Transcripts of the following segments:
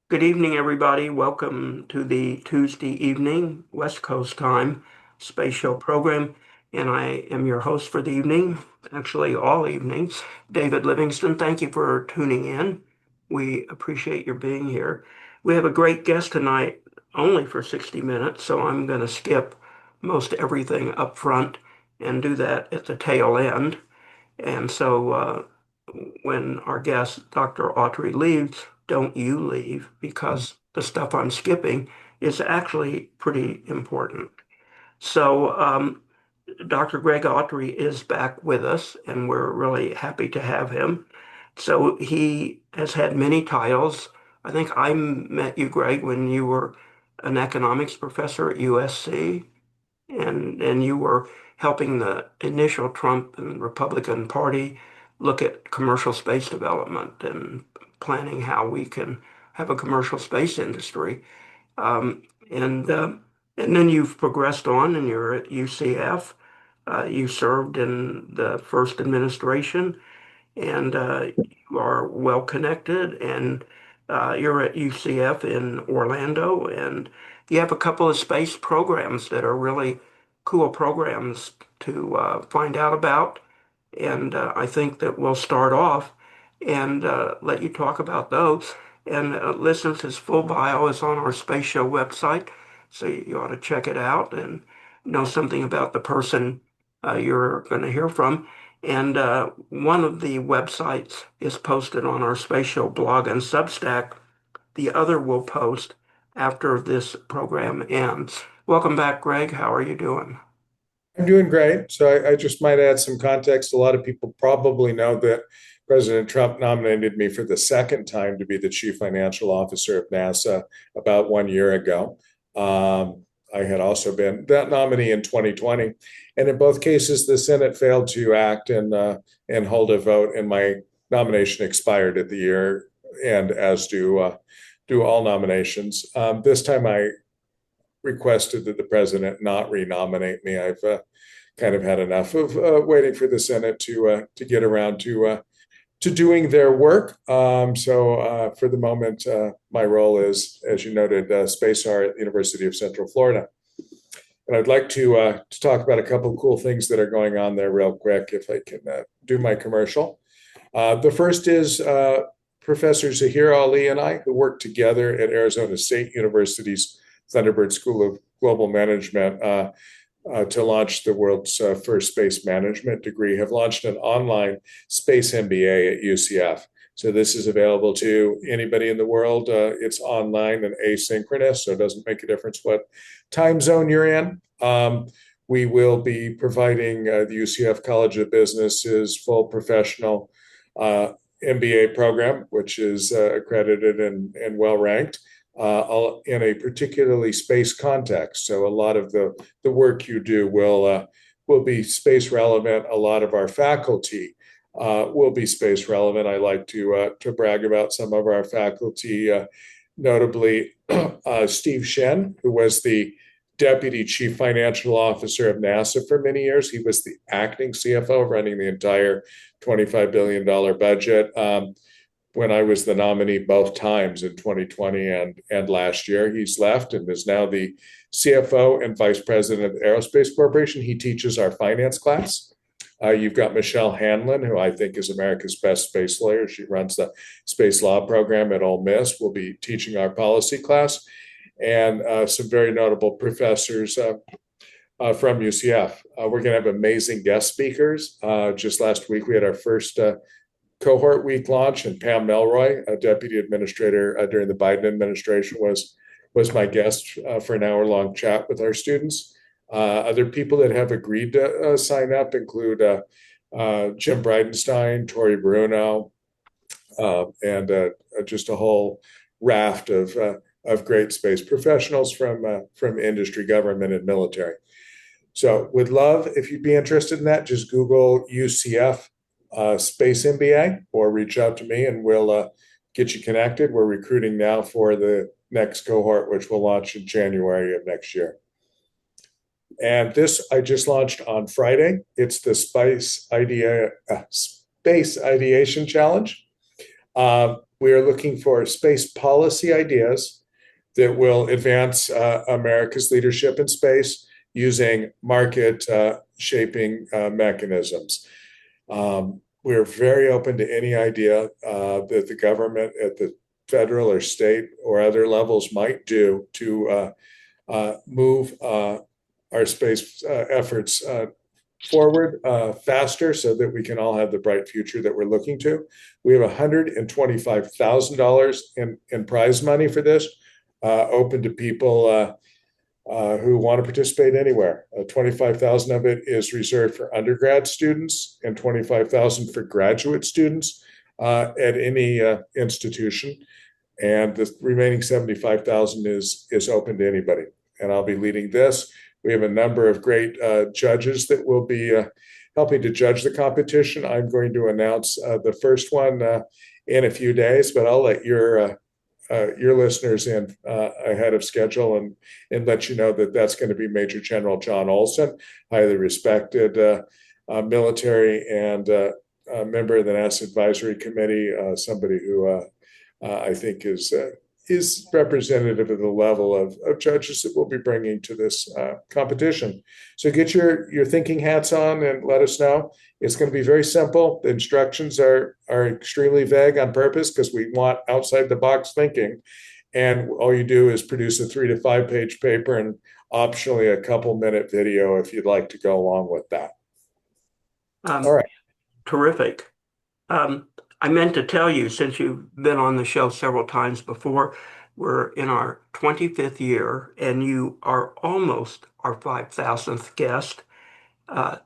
Good evening, everybody. Welcome to the Tuesday evening, West Coast time, space show program. And I am your host for the evening, actually all evenings, David Livingston. Thank you for tuning in. We appreciate your being here. We have a great guest tonight, only for 60 minutes, so I'm going to skip most everything up front and do that at the tail end. And so when our guest, Dr. Autry, leaves, don't you leave because the stuff I'm skipping is actually pretty important. So Dr. Greg Autry is back with us, and we're really happy to have him. So he has had many titles. I think I met you, Greg, when you were an economics professor at USC and you were helping the initial Trump and Republican Party look at commercial space development and planning how we can have a commercial space industry. Um, and uh, and then you've progressed on, and you're at UCF. You served in the first administration, and you are well connected, and you're at UCF in Orlando, and you have a couple of space programs that are really cool programs to find out about. And I think that we'll start off and let you talk about those. And listen, his full bio is on our Space Show website, so you ought to check it out and know something about the person you're going to hear from. And one of the websites is posted on our Space Show blog and Substack. The other will post after this program ends. Welcome back, Greg. How are you doing? I'm doing great. So I just might add some context. A lot of people probably know that President Trump nominated me for the second time to be the chief financial officer of NASA about 1 year ago. I had also been that nominee in 2020, and in both cases, the Senate failed to act and hold a vote, and my nomination expired at the year end, as do all nominations. This time, I requested that the president not renominate me. I've kind of had enough of waiting for the Senate to get around to doing their work. So for the moment, my role is, as you noted, space czar at the University of Central Florida. And I'd like to talk about a couple of cool things that are going on there real quick, if I can do my commercial. The first is Professor Zahir Ali and I, who work together at Arizona State University's Thunderbird School of Global Management to launch the world's first space management degree, have launched an online space MBA at UCF. So this is available to anybody in the world. It's online and asynchronous, so it doesn't make a difference what time zone you're in. We will be providing the UCF College of Business's full professional MBA program, which is accredited and well ranked in a particularly space context. So a lot of the work you do will be space relevant. A lot of our faculty will be space relevant. I like to brag about some of our faculty, notably Steve Shen, who was the Deputy Chief Financial Officer of NASA for many years. He was the acting CFO running the entire $25 billion budget. When I was the nominee both times in 2020 and last year. He's left and is now the CFO and Vice President of the Aerospace Corporation. He teaches our finance class. You've got Michelle Hanlon, who I think is America's best space lawyer. She runs the space law program at Ole Miss. Will be teaching our policy class, and some very notable professors from UCF. We're going to have amazing guest speakers. Just last week, we had our first cohort week launch, and Pam Melroy, a deputy administrator during the Biden administration, was my guest for an hour-long chat with our students. Other people that have agreed to sign up include Jim Bridenstine, Tori Bruno, and just a whole raft of great space professionals from industry, government, and military. So would love, if you'd be interested in that, just Google UCF Space MBA or reach out to me and we'll get you connected. We're recruiting now for the next cohort, which will launch in January of next year. And this I just launched on Friday. It's the Space Ideation Challenge. we are looking for space policy ideas that will advance America's leadership in space using market shaping mechanisms. We're very open to any idea that the government at the federal or state or other levels might do to move our space efforts forward faster so that we can all have the bright future that we're looking to. We have $125,000 in prize money for this, open to people who want to participate anywhere. 25,000 of it is reserved for undergrad students and 25,000 for graduate students at any institution. And the remaining 75,000 is open to anybody. And I'll be leading this. We have a number of great judges that will be helping to judge the competition. I'm going to announce the first one in a few days, but I'll let your listeners in ahead of schedule and let you know that that's going to be Major General John Olson, highly respected military and member of the NASA Advisory Committee, somebody who I think is representative of the level of judges that we'll be bringing to this competition. So get your thinking hats on and let us know. It's going to be very simple. The instructions are extremely vague on purpose because we want outside the box thinking. And all you do is produce a 3 to 5 page paper and optionally a couple-minute video if you'd like to go along with that. All right. Terrific. I meant to tell you, since you've been on the show several times before, we're in our 25th year, and you are almost our 5,000th guest,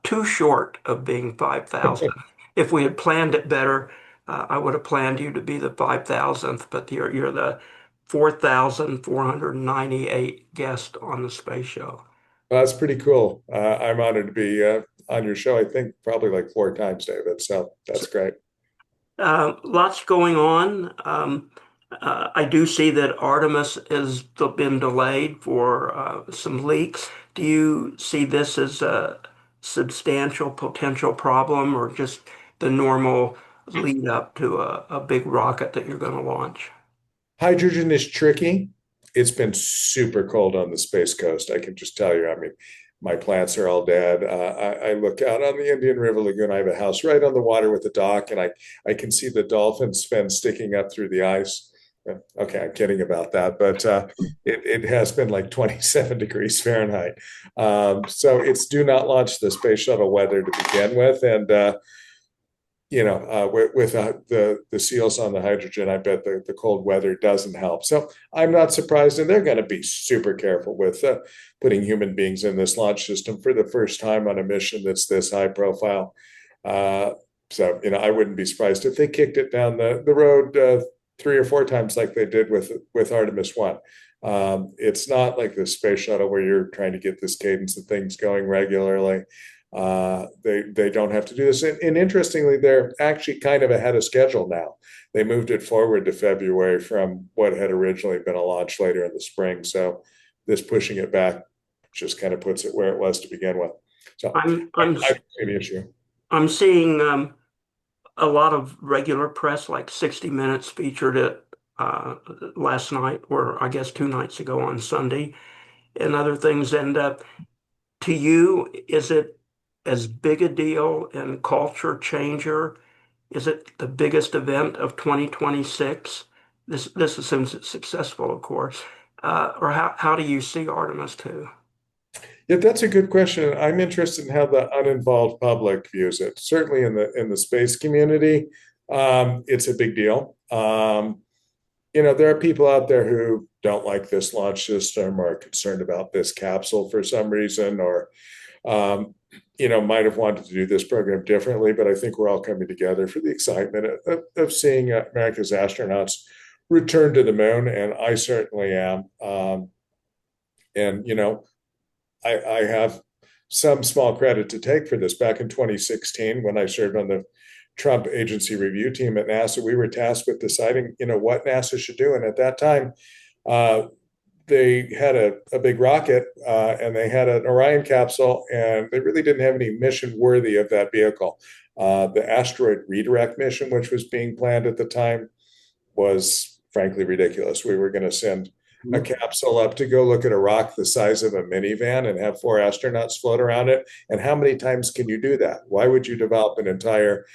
too short of being 5,000. If we had planned it better, I would have planned you to be the 5,000th, but you're the 4,498 guest on the space show. Well, that's pretty cool. I'm honored to be on your show, I think probably like 4 times, David. So that's great. Lots going on. I do see that Artemis has been delayed for some leaks. Do you see this as a substantial potential problem or just the normal lead up to a big rocket that you're going to launch? Hydrogen is tricky. It's been super cold on the Space Coast. I can just tell you. I mean, my plants are all dead. I look out on the Indian River Lagoon. I have a house right on the water with a dock, and I can see the dolphins fins sticking up through the ice. Okay, I'm kidding about that, but it has been like 27 degrees Fahrenheit. So it's do not launch the space shuttle weather to begin with, and with the seals on the hydrogen, I bet the cold weather doesn't help. So I'm not surprised, and they're going to be super careful with putting human beings in this launch system for the first time on a mission that's this high profile. So I wouldn't be surprised if they kicked it down the road 3 or 4 times like they did with Artemis I. It's not like the space shuttle where you're trying to get this cadence of things going regularly. They don't have to do this. And interestingly, they're actually kind of ahead of schedule now. They moved it forward to February from what had originally been a launch later in the spring. So this pushing it back just kind of puts it where it was to begin with. So I see the issue. I'm seeing a lot of regular press, like 60 Minutes featured it last night, or I guess 2 nights ago on Sunday, and other things. And to you, is it as big a deal and culture changer? Is it the biggest event of 2026? This assumes it's successful, of course. Or how do you see Artemis II? Yeah, that's a good question. I'm interested in how the uninvolved public views it. Certainly in the space community, it's a big deal. There are people out there who don't like this launch system or are concerned about this capsule for some reason, or might have wanted to do this program differently. But I think we're all coming together for the excitement of seeing America's astronauts return to the moon, and I certainly am. I have some small credit to take for this. Back in 2016, when I served on the Trump agency review team at NASA, we were tasked with deciding, what NASA should do. And at that time, they had a big rocket and they had an Orion capsule, and they really didn't have any mission worthy of that vehicle. The asteroid redirect mission, which was being planned at the time, was frankly ridiculous. We were going to send a capsule up to go look at a rock the size of a minivan and have four astronauts float around it. And how many times can you do that? Why would you develop an entire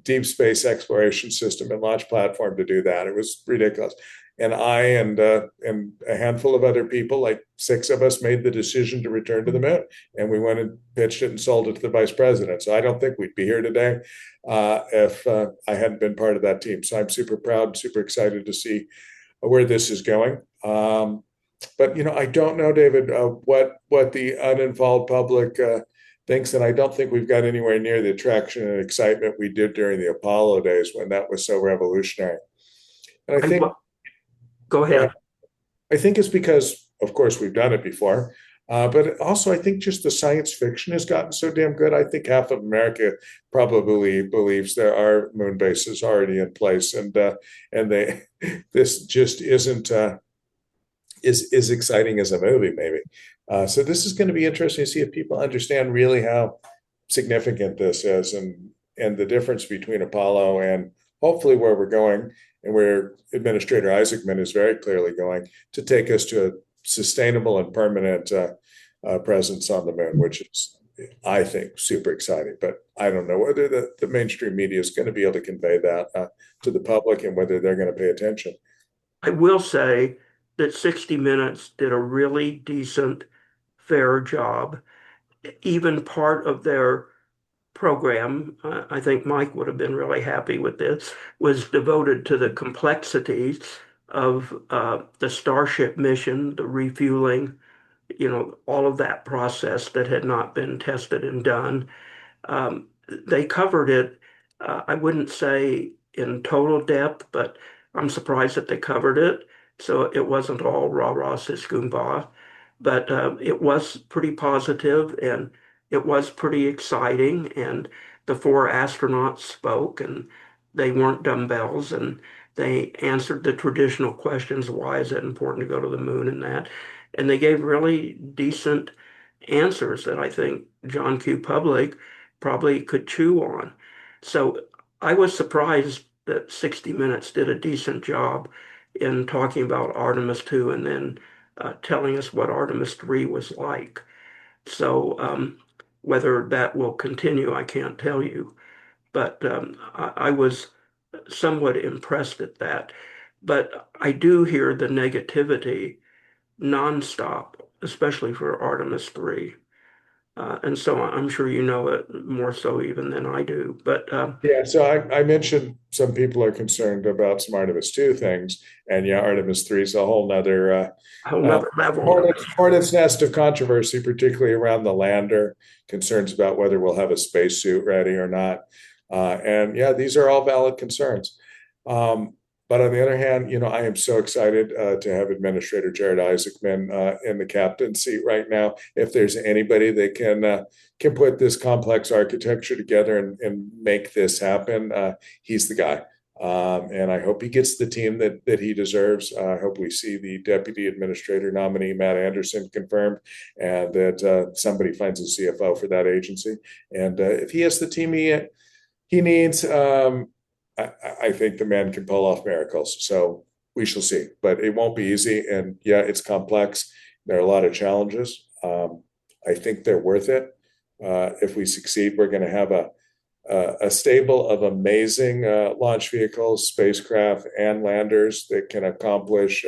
deep space exploration system and launch platform to do that? It was ridiculous. And I and a handful of other people, like six of us, made the decision to return to the moon. And we went and pitched it and sold it to the vice president. So I don't think we'd be here today if I hadn't been part of that team. So I'm super proud, super excited to see where this is going. But I don't know, David, what the uninvolved public thinks, and I don't think we've got anywhere near the attraction and excitement we did during the Apollo days when that was so revolutionary. And I think, Go ahead. I think it's because, of course, we've done it before. But also, I think just the science fiction has gotten so damn good. I think half of America probably believes there are moon bases already in place, and they this just isn't is exciting as a movie, maybe. So this is going to be interesting to see if people understand really how significant this is, and the difference between Apollo and hopefully where we're going, and where Administrator Isaacman is very clearly going to take us to a sustainable and permanent presence on the moon, which is, I think, super exciting. But I don't know whether the mainstream media is going to be able to convey that to the public and whether they're going to pay attention. I will say that 60 Minutes did a really decent, fair job. Even part of their program, I think Mike would have been really happy with this, was devoted to the complexities of the Starship mission, the refueling, all of that process that had not been tested and done. They covered it, I wouldn't say in total depth, but I'm surprised that they covered it. So it wasn't all rah rah sis goomba, but it was pretty positive and it was pretty exciting. And the four astronauts spoke and they weren't dumbbells and they answered the traditional questions. Why is it important to go to the moon and that? And they gave really decent answers that I think John Q. Public probably could chew on. So I was surprised that 60 Minutes did a decent job in talking about Artemis II and then telling us what Artemis III was like. So whether that will continue, I can't tell you. But I was somewhat impressed at that. But I do hear the negativity nonstop, especially for Artemis III. And so I'm sure you know it more so even than I do. But Yeah, so I mentioned some people are concerned about some Artemis 2 things, and yeah, Artemis 3 is a whole nother a whole uh, nother level. hornet's nest of controversy, particularly around the lander, concerns about whether we'll have a spacesuit ready or not. And yeah, these are all valid concerns. Um, but on the other hand, I am so excited to have Administrator Jared Isaacman in the captain seat right now. If there's anybody that can put this complex architecture together and make this happen, he's the guy. And I hope he gets the team that he deserves. I hope we see the deputy administrator nominee, Matt Anderson, confirmed, and that somebody finds a CFO for that agency. And if he has the team he needs, I think the man can pull off miracles. So we shall see, but it won't be easy. And yeah, it's complex. There are a lot of challenges. I think they're worth it. If we succeed, we're going to have a stable of amazing launch vehicles, spacecraft, and landers that can accomplish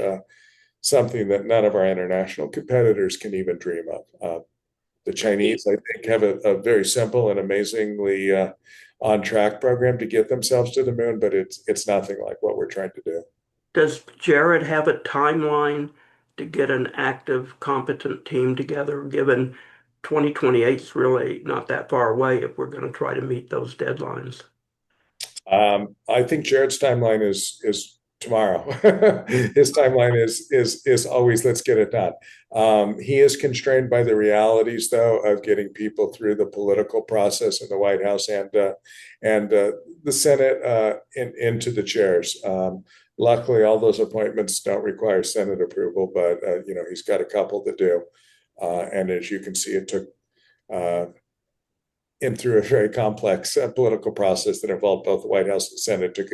something that none of our international competitors can even dream of. The Chinese, I think, have a very simple and amazingly on track program to get themselves to the moon, but it's nothing like what we're trying to do. Does Jared have a timeline to get an active, competent team together, given 2028 is really not that far away if we're going to try to meet those deadlines? I think Jared's timeline is tomorrow. His timeline is always let's get it done. He is constrained by the realities, though, of getting people through the political process in the White House and the Senate into the chairs. Luckily, all those appointments don't require Senate approval, but he's got a couple that do. And as you can see, it took and through a very complex political process that involved both the White House and the Senate. It took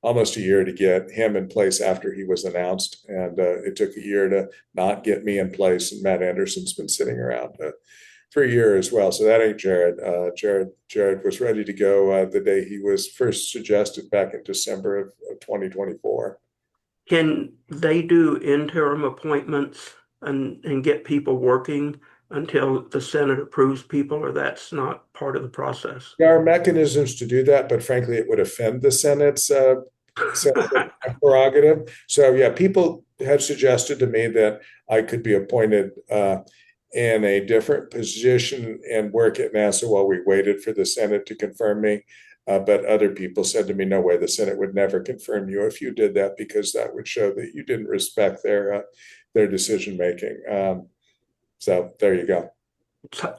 almost a year to get him in place after he was announced, and it took a year to not get me in place. And Matt Anderson's been sitting around for a year as well. So that ain't Jared. Jared was ready to go the day he was first suggested back in December of 2024. Can they do interim appointments and get people working until the Senate approves people, or that's not part of the process? There are mechanisms to do that, but frankly, it would offend the Senate prerogative. So yeah, people have suggested to me that I could be appointed in a different position and work at NASA while we waited for the Senate to confirm me. But other people said to me, no way, the Senate would never confirm you if you did that, because that would show that you didn't respect their decision making. So there you go.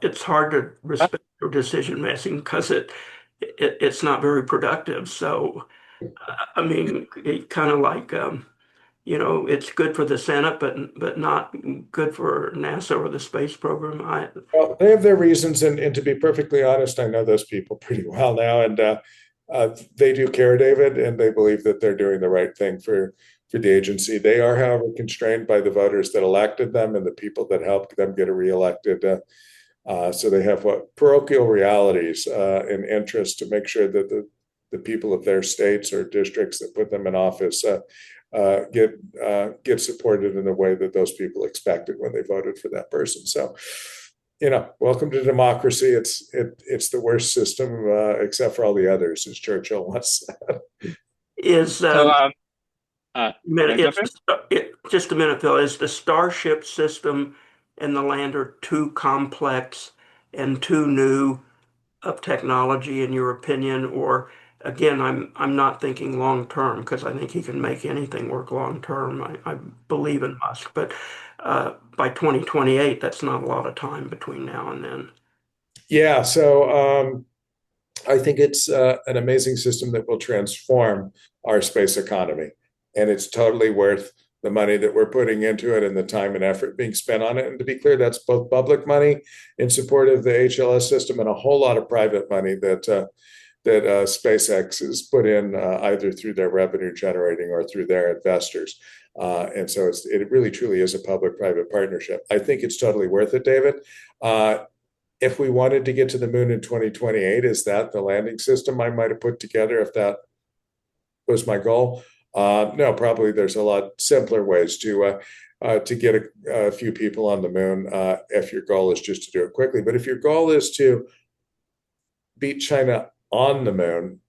It's hard to respect your decision making because it's not very productive. So, I mean, it kind of like it's good for the Senate, but not good for NASA or the space program. Well, they have their reasons, and to be perfectly honest, I know those people pretty well now, and they do care, David, and they believe that they're doing the right thing for the agency. They are, however, constrained by the voters that elected them and the people that helped them get reelected. So they have what parochial realities and interests to make sure that the people of their states or districts that put them in office get supported in the way that those people expected when they voted for that person. So, welcome to democracy. It's the worst system except for all the others, as Churchill once said. is So, can I jump it's in? just a minute, Phil. Is the Starship system and the lander too complex and too new of technology, in your opinion? Or again, I'm not thinking long term because I think he can make anything work long term. I believe in Musk, but by 2028, that's not a lot of time between now and then. Yeah, so I think it's an amazing system that will transform our space economy. And it's totally worth the money that we're putting into it and the time and effort being spent on it. And to be clear, that's both public money in support of the HLS system and a whole lot of private money that SpaceX has put in either through their revenue generating or through their investors. And so it really truly is a public-private partnership. I think it's totally worth it, David. If we wanted to get to the moon in 2028, is that the landing system I might have put together if that was my goal? No, probably there's a lot simpler ways to get a few people on the moon if your goal is just to do it quickly. But if your goal is to beat China on the moon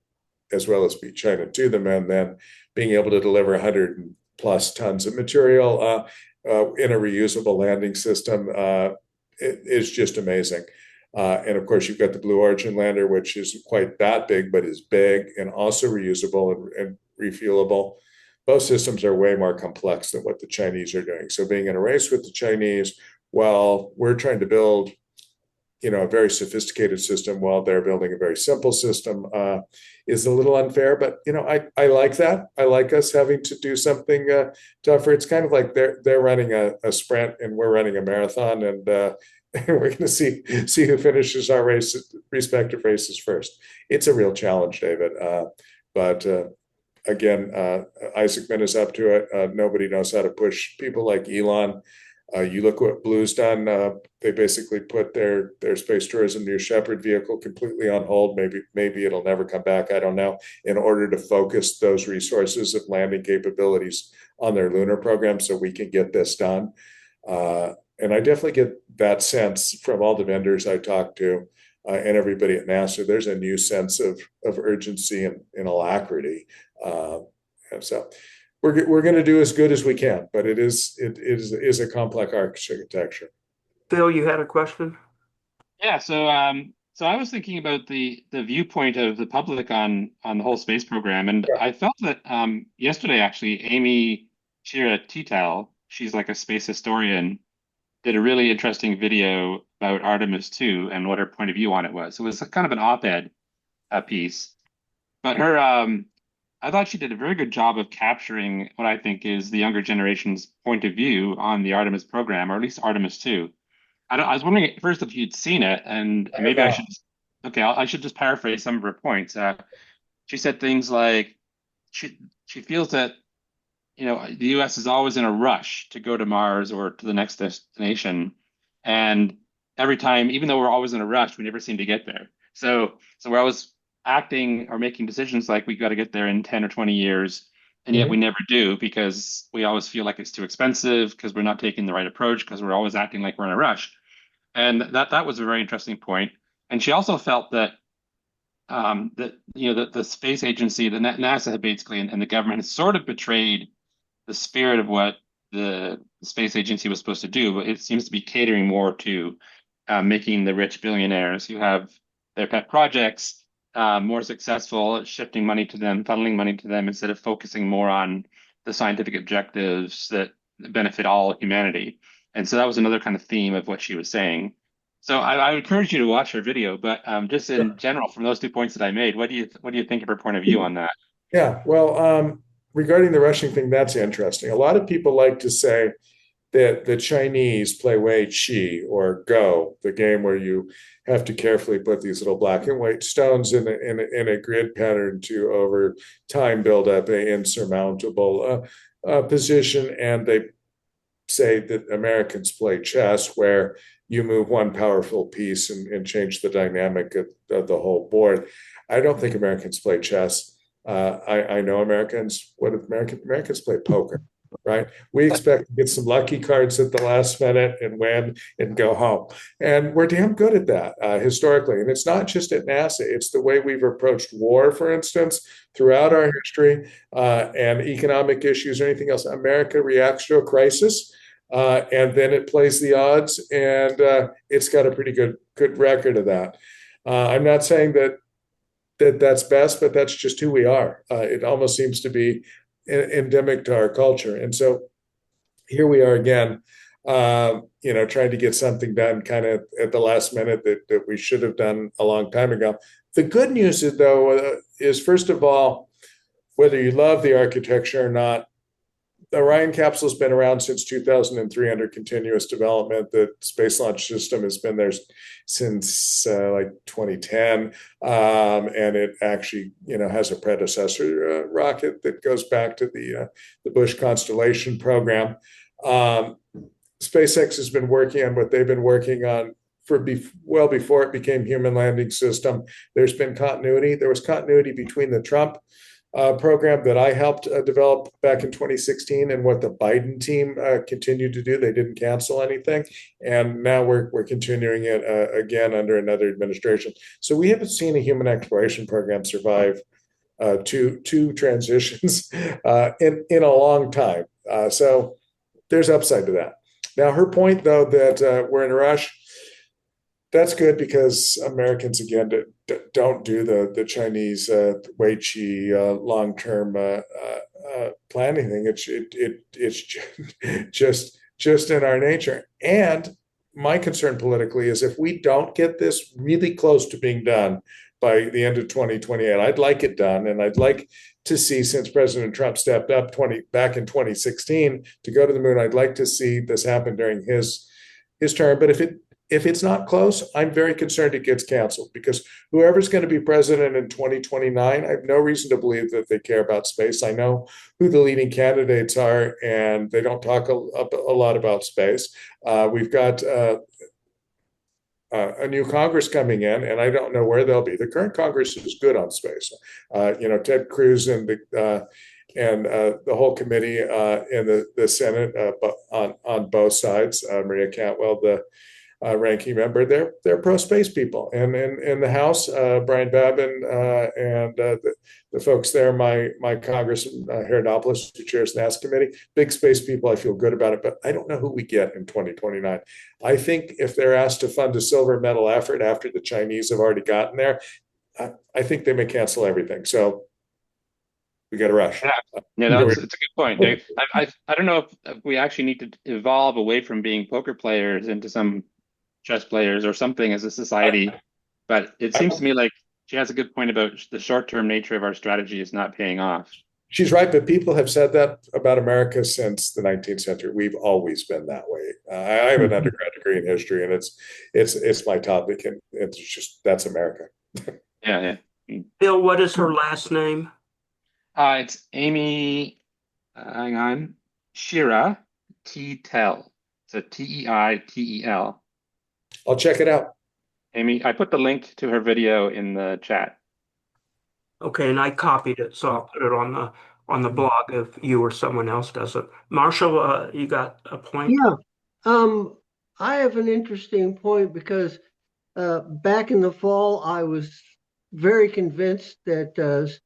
as well as beat China to the moon, then being able to deliver 100 plus tons of material in a reusable landing system is just amazing. And of course, you've got the Blue Origin lander, which isn't quite that big, but is big and also reusable and refuelable. Both systems are way more complex than what the Chinese are doing. So being in a race with the Chinese while we're trying to build, a very sophisticated system while they're building a very simple system is a little unfair. But I like that. I like us having to do something tougher. It's kind of like they're running a sprint and we're running a marathon, and we're going to see who finishes our respective races first. It's a real challenge, David. But again, Isaacman is up to it. Nobody knows how to push people like Elon. You look what Blue's done. They basically put their space tourism New Shepard vehicle completely on hold. Maybe it'll never come back. I don't know. In order to focus those resources of landing capabilities on their lunar program, so we can get this done. And I definitely get that sense from all the vendors I talk to and everybody at NASA. There's a new sense of urgency and alacrity. And so we're going to do as good as we can, but it is a complex architecture. Phil, you had a question? Yeah. So I was thinking about the viewpoint of the public on the whole space program, and Yeah. I felt that yesterday actually, Amy Shira Tital, she's like a space historian, did a really interesting video about Artemis II and what her point of view on it was. It was kind of an op-ed piece, but I thought she did a very good job of capturing what I think is the younger generation's point of view on the Artemis program, or at least Artemis II. I was wondering first if you'd seen it, and maybe I should Okay, I should just paraphrase some of her points. She said things like she feels that the U.S. is always in a rush to go to Mars or to the next destination, and every time, even though we're always in a rush, we never seem to get there. So we're always acting or making decisions like we got to get there in 10 or 20 years, and yet we Mhm. never do because we always feel like it's too expensive because we're not taking the right approach because we're always acting like we're in a rush. And that was a very interesting point. And she also felt that that the space agency, the NASA had basically, and the government has sort of betrayed the spirit of what the space agency was supposed to do, but it seems to be catering more to making the rich billionaires who have their pet projects more successful, shifting money to them, funneling money to them instead of focusing more on the scientific objectives that benefit all humanity. And so that was another kind of theme of what she was saying. So I would encourage you to watch her video, but just in general, from those 2 points that I made, what do you think of her point of view on that? Yeah, well, regarding the rushing thing, that's interesting. A lot of people like to say that the Chinese play Wei Qi or Go, the game where you have to carefully put these little black and white stones in a grid pattern to over time build up an insurmountable position. And they say that Americans play chess, where you move one powerful piece and change the dynamic of the whole board. I don't think Americans play chess. I know Americans. What Americans play poker, right? We expect to get some lucky cards at the last minute and win and go home, and we're damn good at that historically. And it's not just at NASA; it's the way we've approached war, for instance, throughout our history, and economic issues or anything else. America reacts to a crisis, and then it plays the odds, and it's got a pretty good record of that. I'm not saying that's best, but that's just who we are. It almost seems to be endemic to our culture, and so here we are again. Trying to get something done kind of at the last minute that we should have done a long time ago. The good news is, though, is first of all, whether you love the architecture or not, the Orion capsule's been around since 2003 under continuous development. The Space Launch System has been there since like 2010, and it actually, has a predecessor rocket that goes back to the Bush Constellation program. Um, SpaceX has been working on what they've been working on well before it became human landing system. There's been continuity. There was continuity between the Trump program that I helped develop back in 2016 and what the Biden team continued to do. They didn't cancel anything. And now we're continuing it again under another administration. So we haven't seen a human exploration program survive two transitions in a long time. So there's upside to that. Now, her point, though, that we're in a rush, that's good because Americans again don't do the Chinese Wei Qi long term planning thing. It's just in our nature. And my concern politically is if we don't get this really close to being done by the end of 2028, I'd like it done, and I'd like to see, since President Trump stepped up back in 2016 to go to the moon, I'd like to see this happen during his term. But if it's not close, I'm very concerned it gets canceled, because whoever's going to be president in 2029, I have no reason to believe that they care about space. I know who the leading candidates are, and they don't talk a lot about space. We've got a new Congress coming in, and I don't know where they'll be. The current Congress is good on space. Ted Cruz and the whole committee in the Senate on both sides. Maria Cantwell, the ranking member, they're pro space people, and in the House, Brian Babin and the folks there, my Congressman Herodopoulos, who chairs the NASA committee, big space people. I feel good about it, but I don't know who we get in 2029. I think if they're asked to fund a silver medal effort after the Chinese have already gotten there, I think they may cancel everything. So we got to rush. Yeah, yeah, it's a good point, Dave. I don't know if we actually need to evolve away from being poker players into some chess players or something as a society, but it seems to me like she has a good point about the short-term nature of our strategy is not paying off. She's right, but people have said that about America since the 19th century. We've always been that way. I have an Mhm. undergrad degree in history, and it's my topic, and it's just that's America. Yeah, yeah. Mm. Bill, what is her last name? It's Amy, hang on, Shira Teitel. So Teitel. I'll check it out. Amy, I put the link to her video in the chat. Okay, and I copied it, so I'll put it on the blog if you or someone else does it. Marshall, you got a point? Yeah. Um, I have an interesting point because back in the fall, I was very convinced that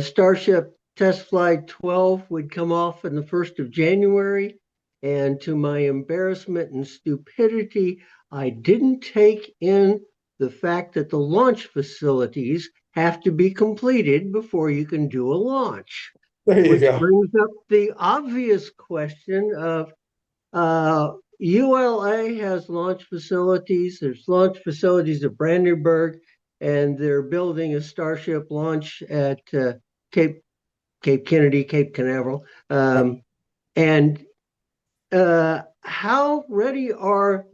Starship Test Flight 12 would come off on the 1st of January. And to my embarrassment and stupidity, I didn't take in the fact that the launch facilities have to be completed before you can do a launch, There you which go. brings up the obvious question of ULA has launch facilities. There's launch facilities at Brandenburg, and they're building a Starship launch at Cape Cape Kennedy, Cape Canaveral. And how ready are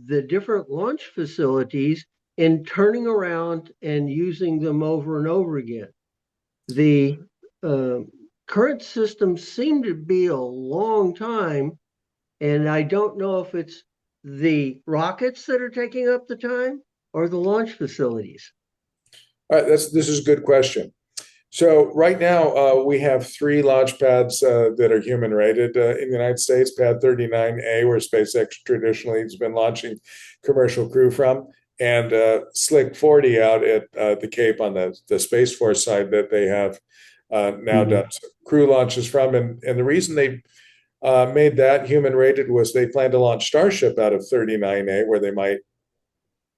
the different launch facilities in turning around and using them over and over again? The uh, current systems seem to be a long time, and I don't know if it's the rockets that are taking up the time or the launch facilities. All right, this is a good question. So right now we have three launch pads that are human rated in the United States. Pad 39A, where SpaceX traditionally has been launching commercial crew from, and Slick 40 out at the Cape on the Space Force side that they have now Mhm. done some crew launches from. And the reason they made that human rated was they plan to launch Starship out of 39A, where they might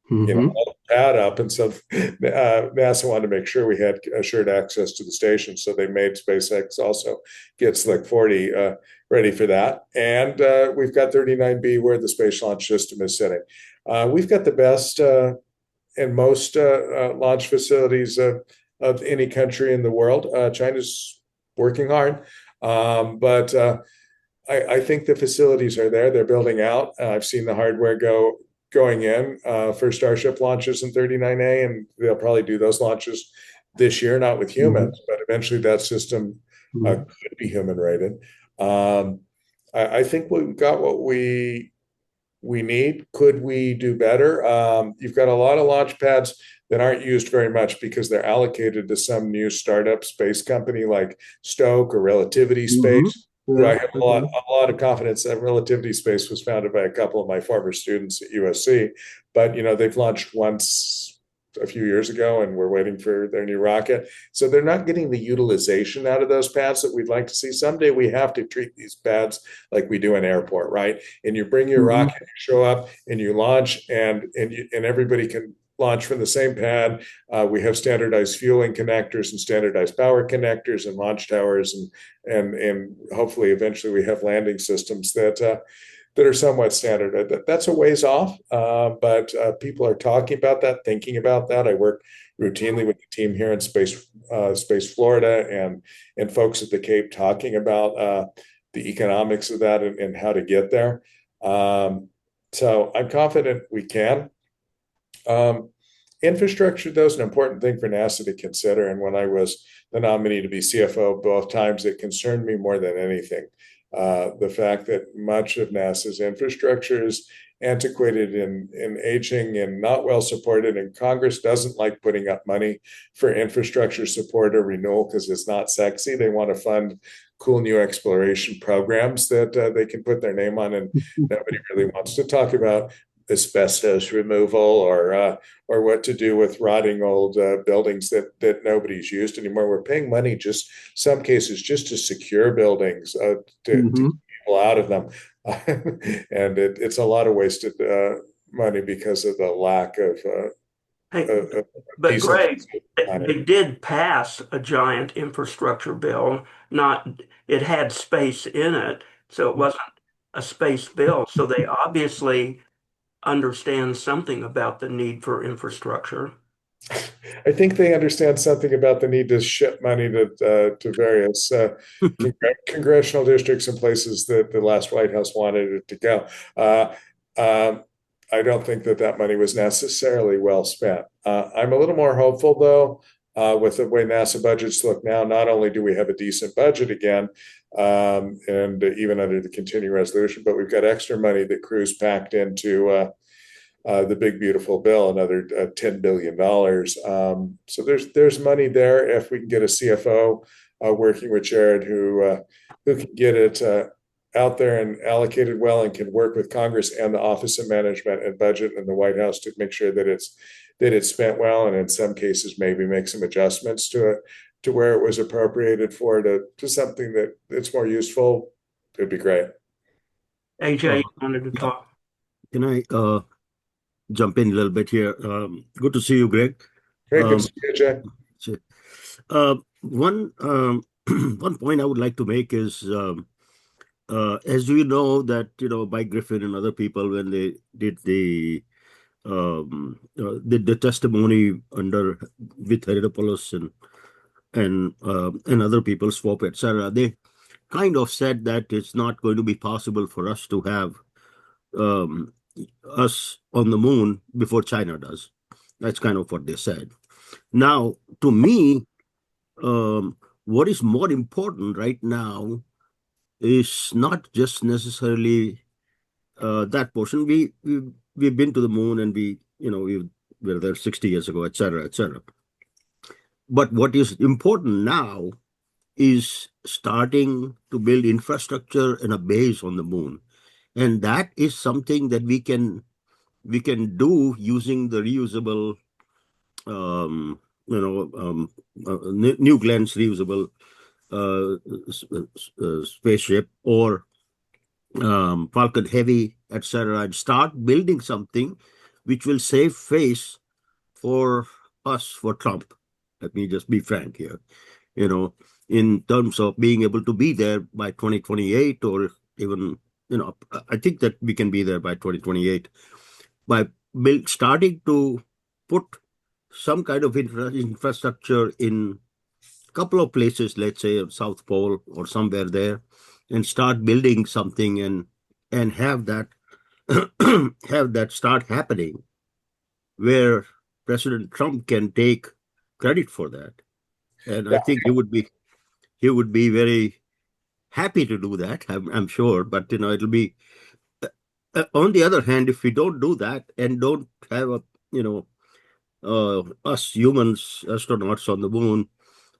Mhm. pad up. And so NASA wanted to make sure we had assured access to the station. So they made SpaceX also get Slick 40 ready for that. And we've got 39B where the Space Launch System is sitting. We've got the best and most launch facilities of any country in the world. China's working hard. But I think the facilities are there. They're building out. I've seen the hardware going in for Starship launches in 39A, and they'll probably do those launches this year, not with Mhm. humans, but eventually that system Mhm. could be human rated. Um, I think we've got what we need. Could we do better? You've got a lot of launch pads that aren't used very much because they're allocated to some new startup space company like Stoke or Relativity Mhm. Space, who I Yeah. have a lot of confidence that Relativity Space was founded by a couple of my former students at USC. But they've launched once a few years ago, and we're waiting for their new rocket. So they're not getting the utilization out of those pads that we'd like to see. Someday we have to treat these pads like we do an airport, right? And you bring your Mhm. rocket, you show up, and you launch, and everybody can launch from the same pad. We have standardized fueling connectors and standardized power connectors and launch towers, and hopefully eventually we have landing systems that are somewhat standard. That's a ways off, but people are talking about that, thinking about that. I work routinely with the team here in Space Florida, and folks at the Cape talking about the economics of that and how to get there. So I'm confident we can. Um, Infrastructure, though, is an important thing for NASA to consider. And when I was the nominee to be CFO both times, it concerned me more than anything. The fact that much of NASA's infrastructure is antiquated and aging and not well supported, and Congress doesn't like putting up money for infrastructure support or renewal because it's not sexy. They want to fund cool new exploration programs that they can put their name on, and nobody really wants to talk about asbestos removal or what to do with rotting old buildings that nobody's used anymore. We're paying money, just some cases, just to secure buildings to keep Mhm. people out of them, and it's a lot of wasted money because of the lack of Hey, but decent Greg, planning. they did pass a giant infrastructure bill. Not, it had space in it, so it wasn't a space bill. So they obviously understand something about the need for infrastructure. I think they understand something about the need to ship money to various congressional districts and places that the last White House wanted it to go. Uh, um, I don't think that money was necessarily well spent. I'm a little more hopeful, though, with the way NASA budgets look now. Not only do we have a decent budget again, and even under the continuing resolution, but we've got extra money that Cruz packed into the big beautiful bill, another $10 billion. So there's money there if we can get a CFO working with Jared who can get it out there and allocated well and can work with Congress and the Office of Management and Budget and the White House to make sure that it's spent well, and in some cases maybe make some adjustments to it to where it was appropriated for to something that's more useful. It'd be great. AJ wanted to talk. Can I jump in a little bit here? Good to see you, Greg. Great, good to see you, Jay. One one point I would like to make is, as we know that Mike Griffin and other people, when they did the testimony under with Herodopoulos and other people, Swope, etc., they kind of said that it's not going to be possible for us to have us on the moon before China does. That's kind of what they said. Now, to me, what is more important right now is not just necessarily that portion. We've been to the moon, and we were there 60 years ago, etc., etc. But what is important now is starting to build infrastructure and a base on the moon. And that is something that we can do using the reusable, New Glen's reusable spaceship or Falcon Heavy, etc., and start building something which will save face for us, for Trump. Let me just be frank here. In terms of being able to be there by 2028, or even, I think that we can be there by 2028 by starting to put some kind of infrastructure in a couple of places, let's say South Pole or somewhere there, and start building something and have that have that start happening, where President Trump can take credit for that. And I think he would be very happy to do that, I'm sure. But it'll be on the other hand, if we don't do that and don't have us humans, astronauts on the moon,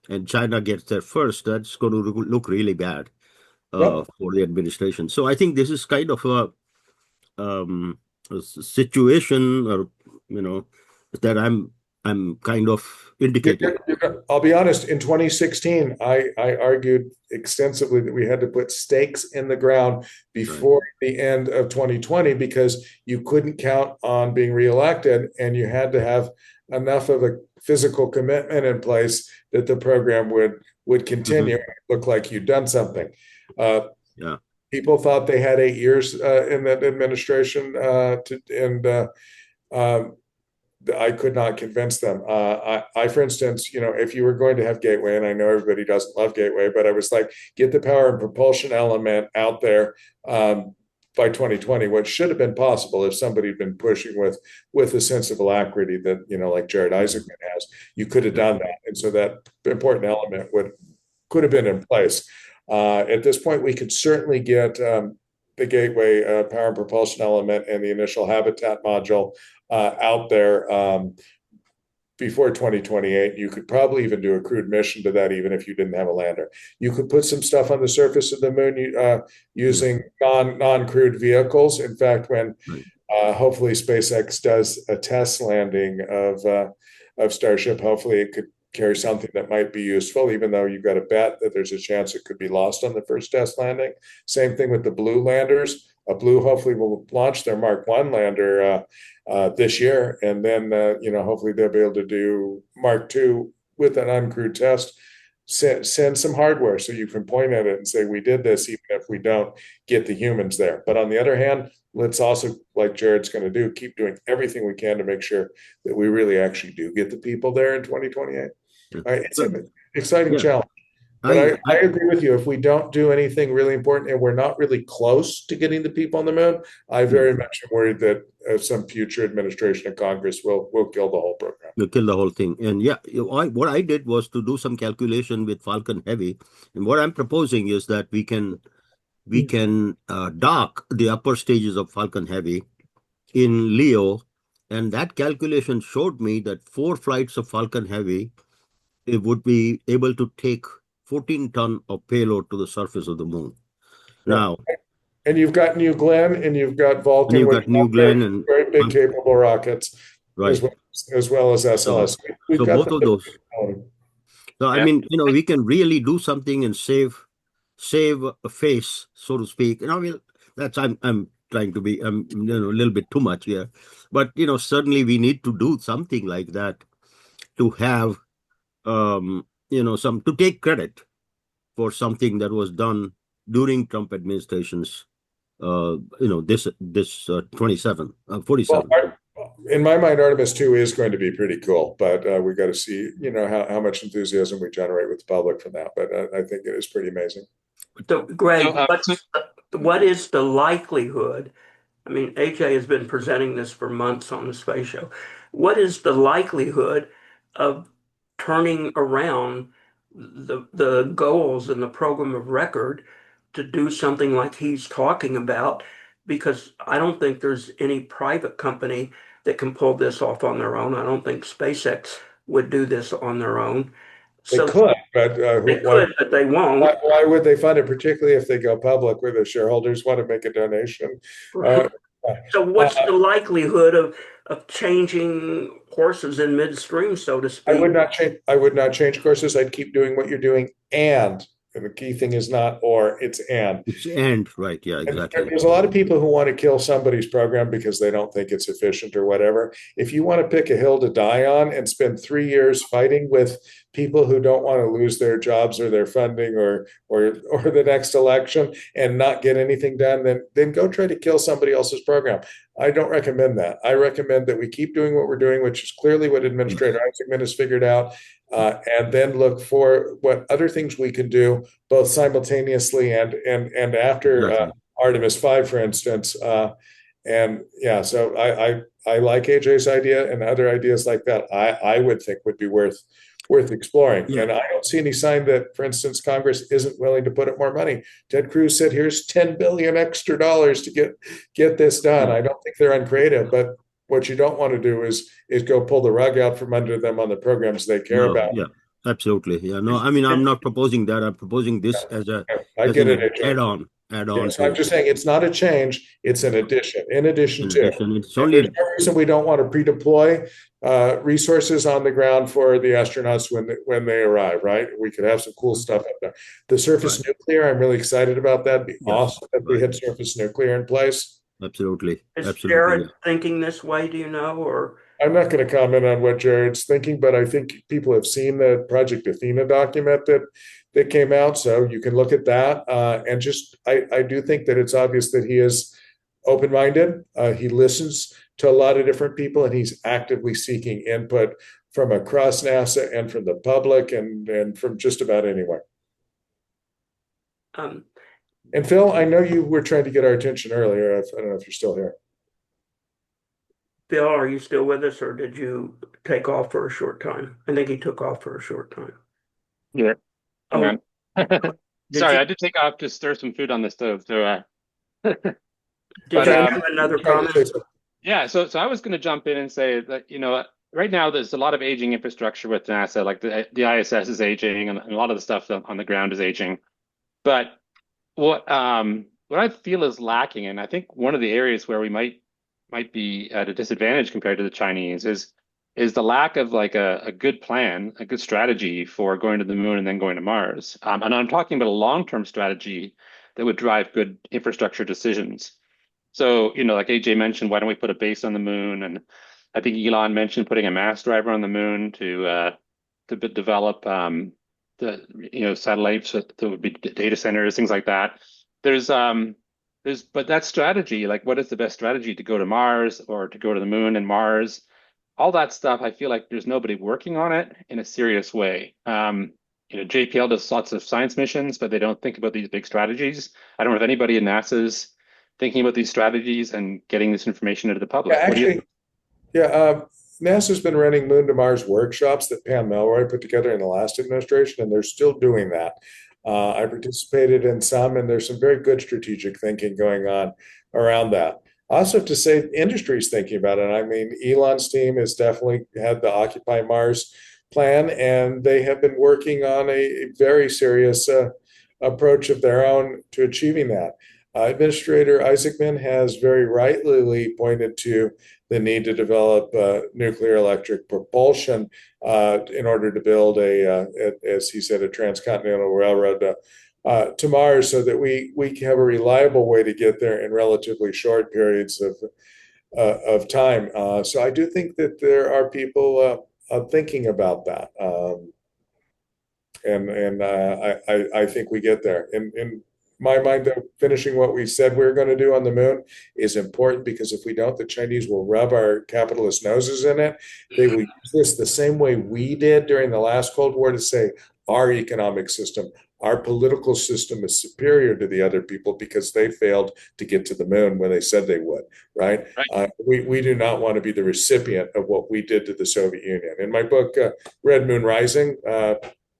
and China gets there first, that's going to look really bad for the administration. So I think this is kind of a situation, or that I'm kind of indicating. I'll be honest, in 2016, I argued extensively that we had to put stakes in the ground before the end of 2020, because you couldn't count on being reelected, and you had to have enough of a physical commitment in place that the program would continue. Look like you'd done something. People thought they had 8 years in that administration, I could not convince them. I, for instance, if you were going to have Gateway, and I know everybody doesn't love Gateway, but I was like, get the power and propulsion element out there by 2020, which should have been possible if somebody had been pushing with a sense of alacrity that, like Jared Isaacman has. You could have done that. And so that important element could have been in place. At this point, we could certainly get the Gateway power and propulsion element and the initial habitat module out there before 2028. You could probably even do a crewed mission to that, even if you didn't have a lander. You could put some stuff on the surface of the moon using non-crewed vehicles. In fact, when hopefully SpaceX does a test landing of Starship, hopefully it could carry something that might be useful, even though you've got to bet that there's a chance it could be lost on the first test landing. Same thing with the Blue landers. Blue hopefully will launch their Mark 1 lander this year, and then hopefully they'll be able to do Mark 2 with an uncrewed test send some hardware so you can point at it and say, we did this, even if we don't get the humans there. But on the other hand, let's also, like Jared's going to do, keep doing everything we can to make sure that we really actually do get the people there in 2028. It's an exciting Yeah. challenge. But I agree with you. If we don't do anything really important and we're not really close to getting the people on the moon, I very much am worried that some future administration of Congress will kill the whole program. Will kill the whole thing. And yeah, what I did was to do some calculation with Falcon Heavy. And what I'm proposing is that we can dock the upper stages of Falcon Heavy in LEO. And that calculation showed me that 4 flights of Falcon Heavy, it would be able to take 14 ton of payload to the surface of the moon. Now, and you've got New Glenn and you've got Vulcan, you've got New Glenn and very big capable rockets, right, as well as SLS. So both of those. So I mean, we can really do something and save a face, so to speak. I mean, that's I'm trying to be a little bit too much here, but certainly we need to do something like that to have to take credit for something that was done during Trump administration's this 47 47. Well, in my mind, Artemis II is going to be pretty cool, but we got to see how much enthusiasm we generate with the public from that. But I think it is pretty amazing. So, Greg, what is the likelihood? I mean, AJ has been presenting this for months on the space show. What is the likelihood of turning around the goals in the program of record to do something like he's talking about? Because I don't think there's any private company that can pull this off on their own. I don't think SpaceX would do this on their own. They could, but but they won't. Why would they fund it, particularly if they go public where the shareholders want to make a donation? So what's the likelihood of changing courses in midstream, so to speak? I would not change courses. I'd keep doing what you're doing, and the key thing is not or, it's and. It's and, right, yeah, exactly. And there's a lot of people who want to kill somebody's program because they don't think it's efficient or whatever. If you want to pick a hill to die on and spend 3 years fighting with people who don't want to lose their jobs or their funding or the next election and not get anything done, then go try to kill somebody else's program. I don't recommend that. I recommend that we keep doing what we're doing, which is clearly what Administrator Isaacman has figured out, and then look for what other things we can do both simultaneously and after Artemis 5, for instance. And yeah, so I like AJ's idea, and other ideas like that I would think would be worth exploring. Yeah. And I don't see any sign that, for instance, Congress isn't willing to put up more money. Ted Cruz said, here's $10 billion extra to get this done. I don't think they're uncreative, but what you don't want to do is go pull the rug out from under them on the programs they care about. Yeah, absolutely. Yeah, no, I mean, I'm not proposing that. I'm proposing this as an add-on. Yes, I'm just saying it's not a change, it's an addition. In addition to, it's only there's no reason we don't want to pre-deploy resources on the ground for the astronauts when they arrive, right? We could have some cool stuff up there. The surface nuclear, I'm really excited about that. It'd be awesome if we had surface nuclear in place. Absolutely. Is Jared thinking this way, do you know, or? I'm not going to comment on what Jared's thinking, but I think people have seen the Project Athena document that came out, so you can look at that. And just, I do think that it's obvious that he is open-minded. He listens to a lot of different people, and he's actively seeking input from across NASA and from the public and from just about anywhere. And Phil, I know you were trying to get our attention earlier. I don't know if you're still here. Bill, are you still with us, or did you take off for a short time? I think he took off for a short time. Yeah. Oh. Sorry, I did take off to stir some food on the stove. So, did you have another comment? Yeah. So I was going to jump in and say that right now there's a lot of aging infrastructure with NASA, like the ISS is aging, and a lot of the stuff on the ground is aging. But what I feel is lacking, and I think one of the areas where we might be at a disadvantage compared to the Chinese is the lack of like a good plan, a good strategy for going to the moon and then going to Mars. And I'm talking about a long-term strategy that would drive good infrastructure decisions. So, like AJ mentioned, why don't we put a base on the moon? And I think Elon mentioned putting a mass driver on the moon to develop satellites that would be data centers, things like that. But that strategy, like what is the best strategy to go to Mars or to go to the moon and Mars? All that stuff, I feel like there's nobody working on it in a serious way. JPL does lots of science missions, but they don't think about these big strategies. I don't know if anybody in NASA's thinking about these strategies and getting this information into the public. NASA's been running Moon to Mars workshops that Pam Melroy put together in the last administration, and they're still doing that. I participated in some, and there's some very good strategic thinking going on around that. I also have to say, industry is thinking about it. I mean, Elon's team has definitely had the Occupy Mars plan, and they have been working on a very serious approach of their own to achieving that. Administrator Isaacman has very rightly pointed to the need to develop nuclear electric propulsion in order to build as he said, a transcontinental railroad to Mars, so that we have a reliable way to get there in relatively short periods of time. So I do think that there are people thinking about that, and I think we get there. In my mind, though, finishing what we said we were going to do on the moon is important, because if we don't, the Chinese will rub our capitalist noses in it. They will use this the same way we did during the last Cold War to say our economic system, our political system is superior to the other people because they failed to get to the moon when they said they would, right? We do not want to be the recipient of what we did to the Soviet Union. In my book, Red Moon Rising,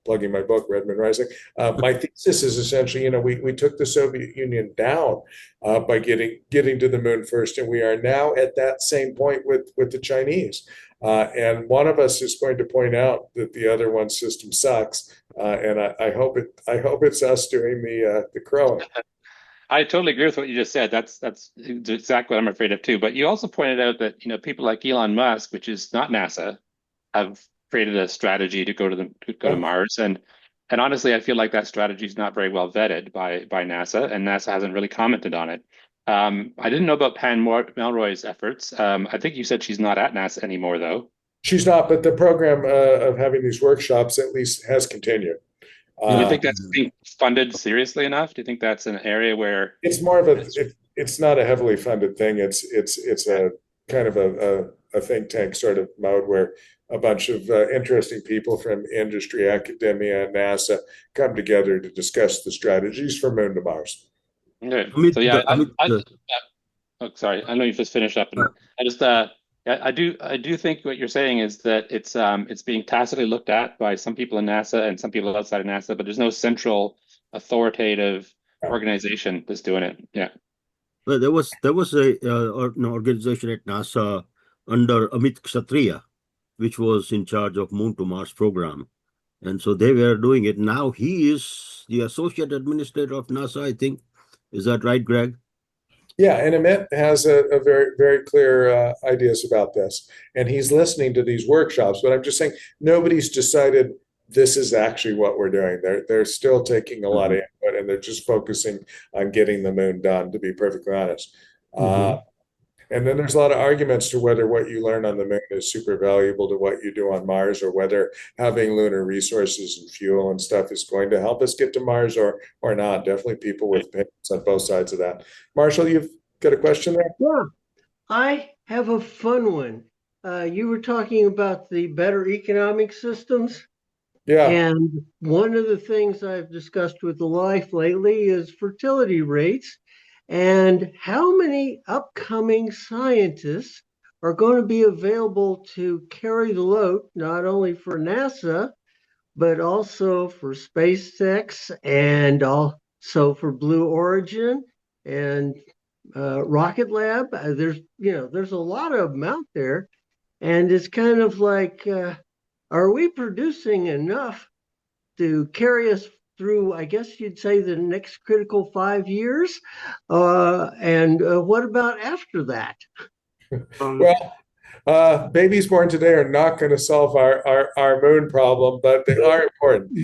plugging my book, Red Moon Rising, my thesis is essentially, we took the Soviet Union down by getting to the moon first, and we are now at that same point with the Chinese. And one of us is going to point out that the other one's system sucks, and I hope it's us doing the crowing. I totally agree with what you just said. That's exactly what I'm afraid of too. But you also pointed out that people like Elon Musk, which is not NASA, have created a strategy to go to Mars, and honestly, I feel like that strategy is not very well vetted by NASA, and NASA hasn't really commented on it. I didn't know about Pam Melroy's efforts. I think you said she's not at NASA anymore, though. She's not, but the program of having these workshops at least has continued. Do you think that's being funded seriously enough? Do you think that's an area where it's more of it's not a heavily funded thing. It's a kind of a think tank sort of mode where a bunch of interesting people from industry, academia, and NASA come together to discuss the strategies for Moon to Mars. Okay. So yeah, oh, sorry. I know you just finished up, and I just I do think what you're saying is that it's being tacitly looked at by some people in NASA and some people outside of NASA, but there's no central authoritative organization that's doing it. Yeah. Well, there was an organization at NASA under Amit Kshatriya, which was in charge of Moon to Mars program. And so they were doing it. Now he is the associate administrator of NASA, I think. Is that right, Greg? Yeah, and Amit has a very, very clear ideas about this. And he's listening to these workshops. But I'm just saying, nobody's decided this is actually what we're doing. They're still taking a lot of input, and they're just focusing on getting the moon done, to be perfectly honest. And then there's a lot of arguments to whether what you learn on the moon is super valuable to what you do on Mars, or whether having lunar resources and fuel and stuff is going to help us get to Mars or not. Definitely people with opinions on both sides of that. Marshall, you've got a question there? Yeah, I have a fun one. You were talking about the better economic systems. Yeah. And one of the things I've discussed with the wife lately is fertility rates. And how many upcoming scientists are going to be available to carry the load, not only for NASA, but also for SpaceX and also for Blue Origin and Rocket Lab? There's a lot of them out there. And it's kind of like, are we producing enough to carry us through, I guess you'd say, the next critical 5 years? And what about after that? Well, babies born today are not going to solve our moon problem, but they are important.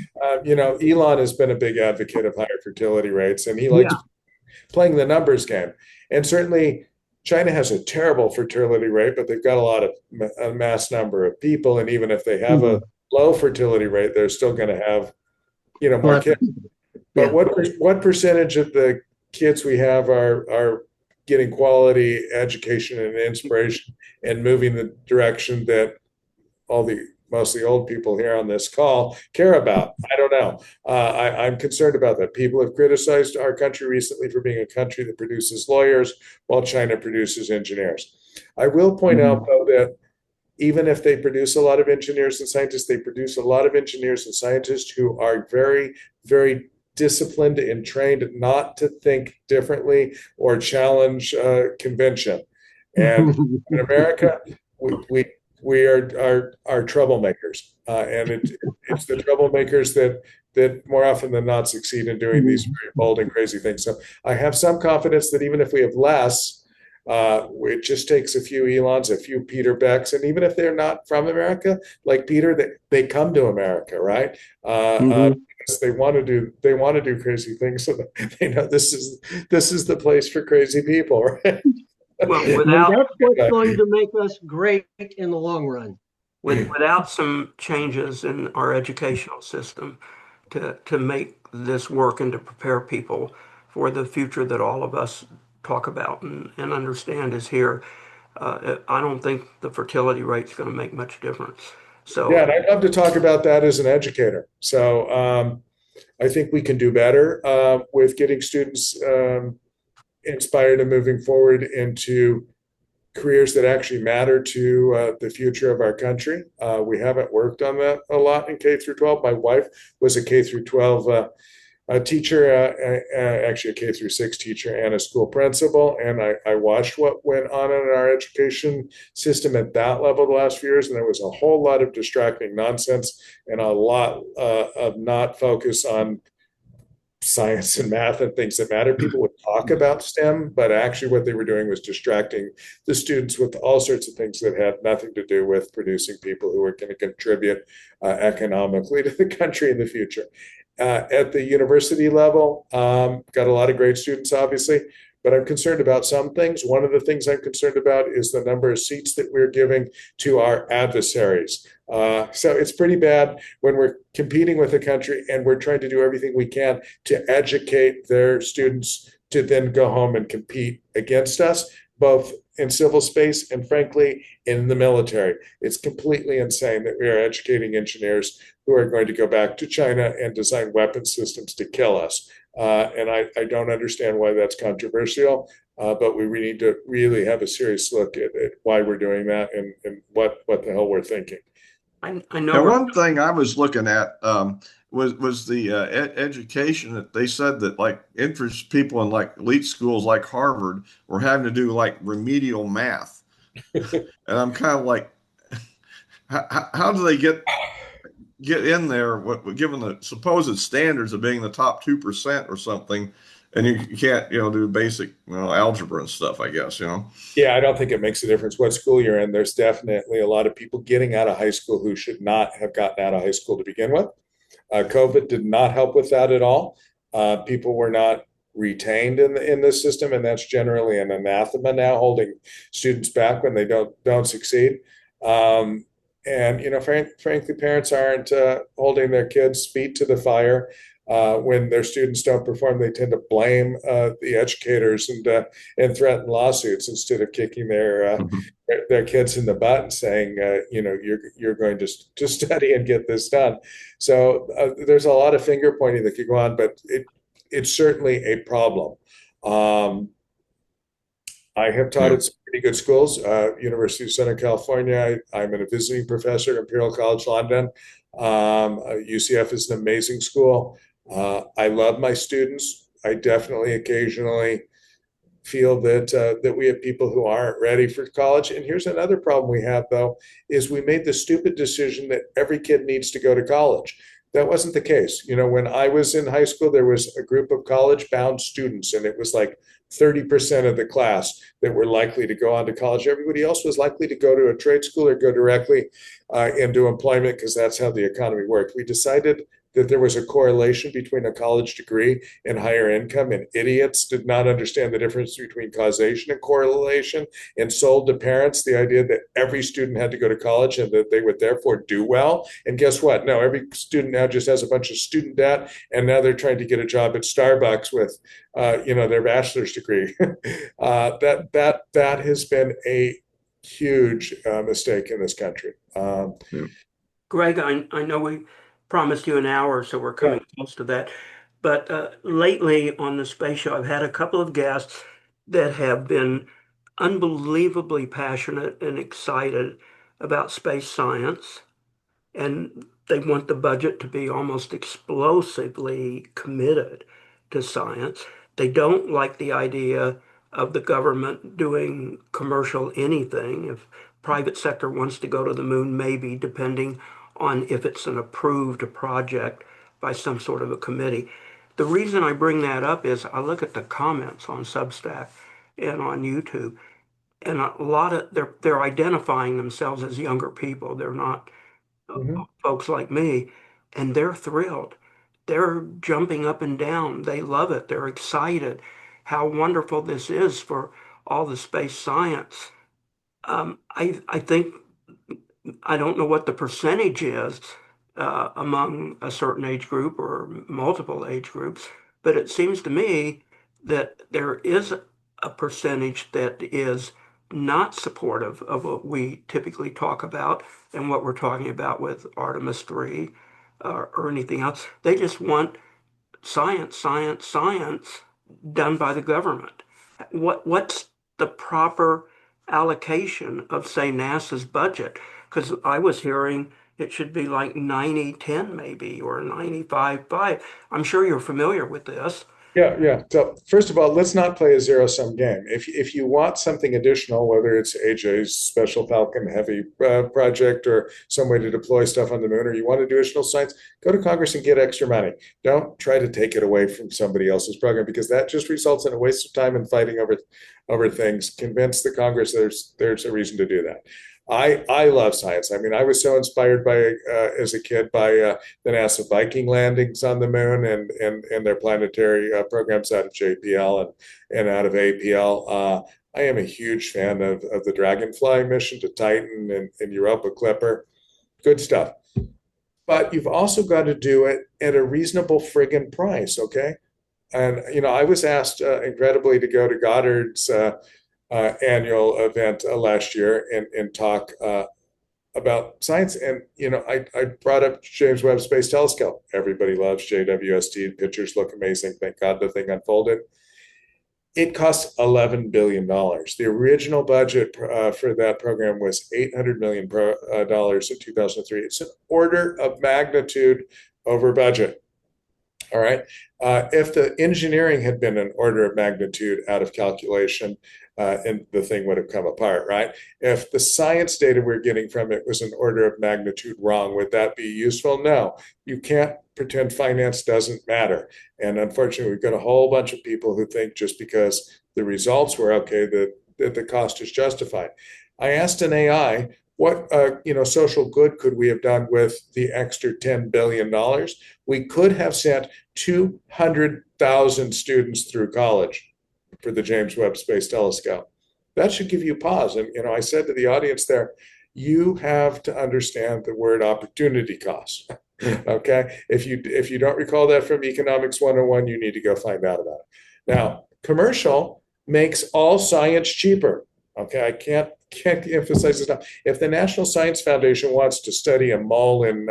Elon has been a big advocate of higher fertility rates, and he likes playing the numbers game. And certainly China has a terrible fertility rate, but they've got a mass number of people. And even if they have a low fertility rate, they're still going to have more kids. Yeah. But what percentage of the kids we have are getting quality education and inspiration and moving the direction that mostly old people here on this call care about? I don't know. I'm concerned about that. People have criticized our country recently for being a country that produces lawyers while China produces engineers. I will point out, though, that even if they produce a lot of engineers and scientists, they produce a lot of engineers and scientists who are very, very disciplined and trained not to think differently or challenge convention. And in America, we are troublemakers, and it's the troublemakers that more often than not succeed in doing these very bold and crazy things. So I have some confidence that even if we have less, it just takes a few Elons, a few Peter Becks, and even if they're not from America, like Peter, they come to America, right? Because they want to do crazy things, so they know this is the place for crazy people, right? Well, And that's what's going to make us great in the long run. without some changes in our educational system to make this work and to prepare people for the future that all of us talk about and understand is here, I don't think the fertility rate is going to make much difference. So yeah, and I'd love to talk about that as an educator. So I think we can do better with getting students inspired and moving forward into careers that actually matter to the future of our country. We haven't worked on that a lot in K through 12. My wife was a K through 12 teacher, actually a K through 6 teacher and a school principal. And I watched what went on in our education system at that level the last few years. And there was a whole lot of distracting nonsense and a lot of not focus on science and math and things that matter. People would talk about STEM, but actually what they were doing was distracting the students with all sorts of things that had nothing to do with producing people who are going to contribute economically to the country in the future. At the university level, got a lot of great students, obviously, but I'm concerned about some things. One of the things I'm concerned about is the number of seats that we're giving to our adversaries. So it's pretty bad when we're competing with a country and we're trying to do everything we can to educate their students to then go home and compete against us, both in civil space and frankly in the military. It's completely insane that we are educating engineers who are going to go back to China and design weapon systems to kill us. And I don't understand why that's controversial, but we need to really have a serious look at why we're doing that and what the hell we're thinking. I know. Now, one thing I was looking at was the education that they said that like interest people in like elite schools like Harvard were having to do like remedial math, and I'm kind of like, how do they get in there? Given the supposed standards of being the top 2% or something, and you can't do basic algebra and stuff, I guess. Yeah, I don't think it makes a difference what school you're in. There's definitely a lot of people getting out of high school who should not have gotten out of high school to begin with. COVID did not help with that at all. People were not retained in the system, and that's generally an anathema now, holding students back when they don't succeed. And frankly, parents aren't holding their kids' feet to the fire. When their students don't perform, they tend to blame the educators and threaten lawsuits instead of kicking their kids in the butt and saying, you're going to study and get this done. So there's a lot of finger pointing that could go on, but it's certainly a problem. I have taught at some pretty good schools, University of Southern California. I'm a visiting professor at Imperial College London. UCF is an amazing school. I love my students. I definitely occasionally feel that we have people who aren't ready for college. And here's another problem we have, though, is we made the stupid decision that every kid needs to go to college. That wasn't the case. When I was in high school, there was a group of college-bound students, and it was like 30% of the class that were likely to go on to college. Everybody else was likely to go to a trade school or go directly into employment because that's how the economy worked. We decided that there was a correlation between a college degree and higher income, and idiots did not understand the difference between causation and correlation, and sold to parents the idea that every student had to go to college and that they would therefore do well. And guess what? No, every student now just has a bunch of student debt, and now they're trying to get a job at Starbucks with, their bachelor's degree. That has been a huge mistake in this country. Greg, I know we promised you an hour, so we're coming close to that. But lately on the space show, I've had a couple of guests that have been unbelievably passionate and excited about space science, and they want the budget to be almost explosively committed to science. They don't like the idea of the government doing commercial anything. If private sector wants to go to the moon, maybe, depending on if it's an approved project by some sort of a committee. The reason I bring that up is I look at the comments on Substack and on YouTube, and a lot of they're identifying themselves as younger people. They're not folks like me, and they're thrilled. They're jumping up and down. They love it. They're excited. How wonderful this is for all the space science. I think I don't know what the percentage is among a certain age group or multiple age groups, but it seems to me that there is a percentage that is not supportive of what we typically talk about and what we're talking about with Artemis III or anything else. They just want science, science, science done by the government. What's the proper allocation of, say, NASA's budget? Because I was hearing it should be like 90-10 maybe, or 95-5. I'm sure you're familiar with this. Yeah. So first of all, let's not play a zero-sum game. If you want something additional, whether it's AJ's Special Falcon Heavy project or some way to deploy stuff on the moon, or you want additional science, go to Congress and get extra money. Don't try to take it away from somebody else's program, because that just results in a waste of time and fighting over things. Convince the Congress there's a reason to do that. I love science. I mean, I was so inspired by as a kid by the NASA Viking landings on the moon and their planetary programs out of JPL and out of APL. I am a huge fan of the Dragonfly mission to Titan and Europa Clipper. Good stuff. But you've also got to do it at a reasonable friggin' price, okay? And I was asked incredibly to go to Goddard's annual event last year and talk about science. And, I brought up James Webb Space Telescope. Everybody loves JWST. Pictures look amazing. Thank God the thing unfolded. It costs $11 billion. The original budget for that program was $800 million in 2003. It's an order of magnitude over budget. All right. If the engineering had been an order of magnitude out of calculation, and the thing would have come apart, right? If the science data we're getting from it was an order of magnitude wrong, would that be useful? No. You can't pretend finance doesn't matter. And unfortunately, we've got a whole bunch of people who think just because the results were okay, that the cost is justified. I asked an AI, what social good could we have done with the extra $10 billion? We could have sent 200,000 students through college for the James Webb Space Telescope. That should give you pause. And I said to the audience there, you have to understand the word opportunity cost. Okay, if you don't recall that from Economics 101, you need to go find out about it. Now, commercial makes all science cheaper. Okay, I can't emphasize this enough. If the National Science Foundation wants to study a mole in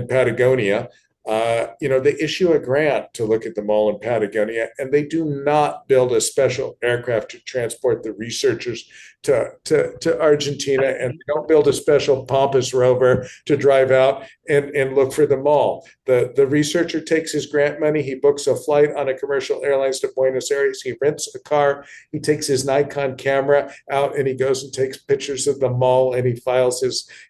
Patagonia, they issue a grant to look at the mole in Patagonia, and they do not build a special aircraft to transport the researchers to Argentina, and they don't build a special pompous rover to drive out and look for the mole. The researcher takes his grant money, he books a flight on a commercial airlines to Buenos Aires, he rents a car, he takes his Nikon camera out, and he goes and takes pictures of the mole, and he files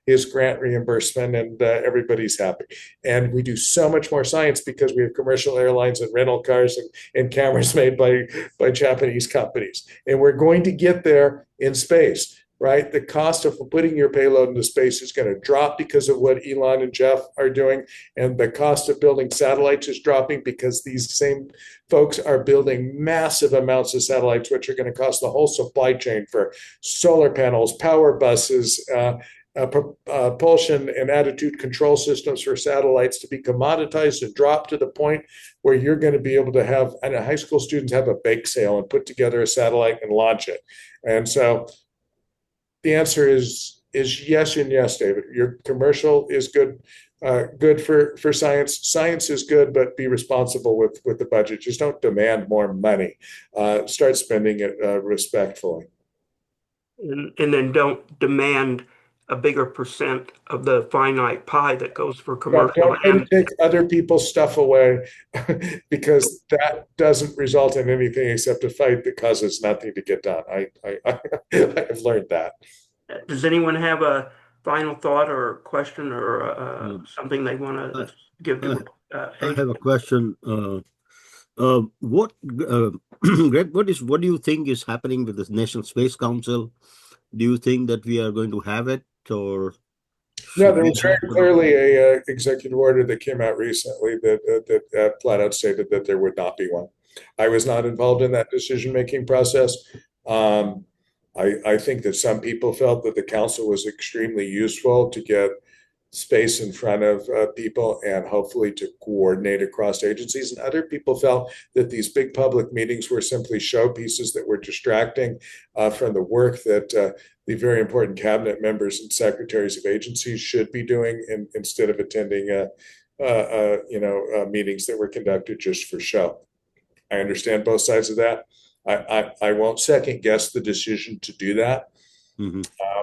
his grant reimbursement, and everybody's happy. And we do so much more science because we have commercial airlines and rental cars and cameras made by Japanese companies. And we're going to get there in space. right? The cost of putting your payload into space is going to drop because of what Elon and Jeff are doing. And the cost of building satellites is dropping because these same folks are building massive amounts of satellites, which are going to cost the whole supply chain for solar panels, power buses, propulsion and attitude control systems for satellites to be commoditized and dropped to the point where you're going to be able to have, I know, high school students have a bake sale and put together a satellite and launch it. And so the answer is yes and yes, David. Your commercial is good, good for science. Science is good, but be responsible with the budget. Just don't demand more money. Start spending it respectfully. And then don't demand a bigger percent of the finite pie that goes for commercial. Don't take other people's stuff away because that doesn't result in anything except a fight that causes nothing to get done. I've learned that. Does anyone have a final thought or question or something they want to give to? I have a question. Greg, what do you think is happening with the National Space Council? Do you think that we are going to have it, or no? There was very clearly a executive order that came out recently that flat out stated that there would not be one. I was not involved in that decision-making process. I think that some people felt that the council was extremely useful to get space in front of people and hopefully to coordinate across agencies. And other people felt that these big public meetings were simply showpieces that were distracting from the work that the very important cabinet members and secretaries of agencies should be doing instead of attending meetings that were conducted just for show. I understand both sides of that. I won't second guess the decision to do that. Mm-hmm.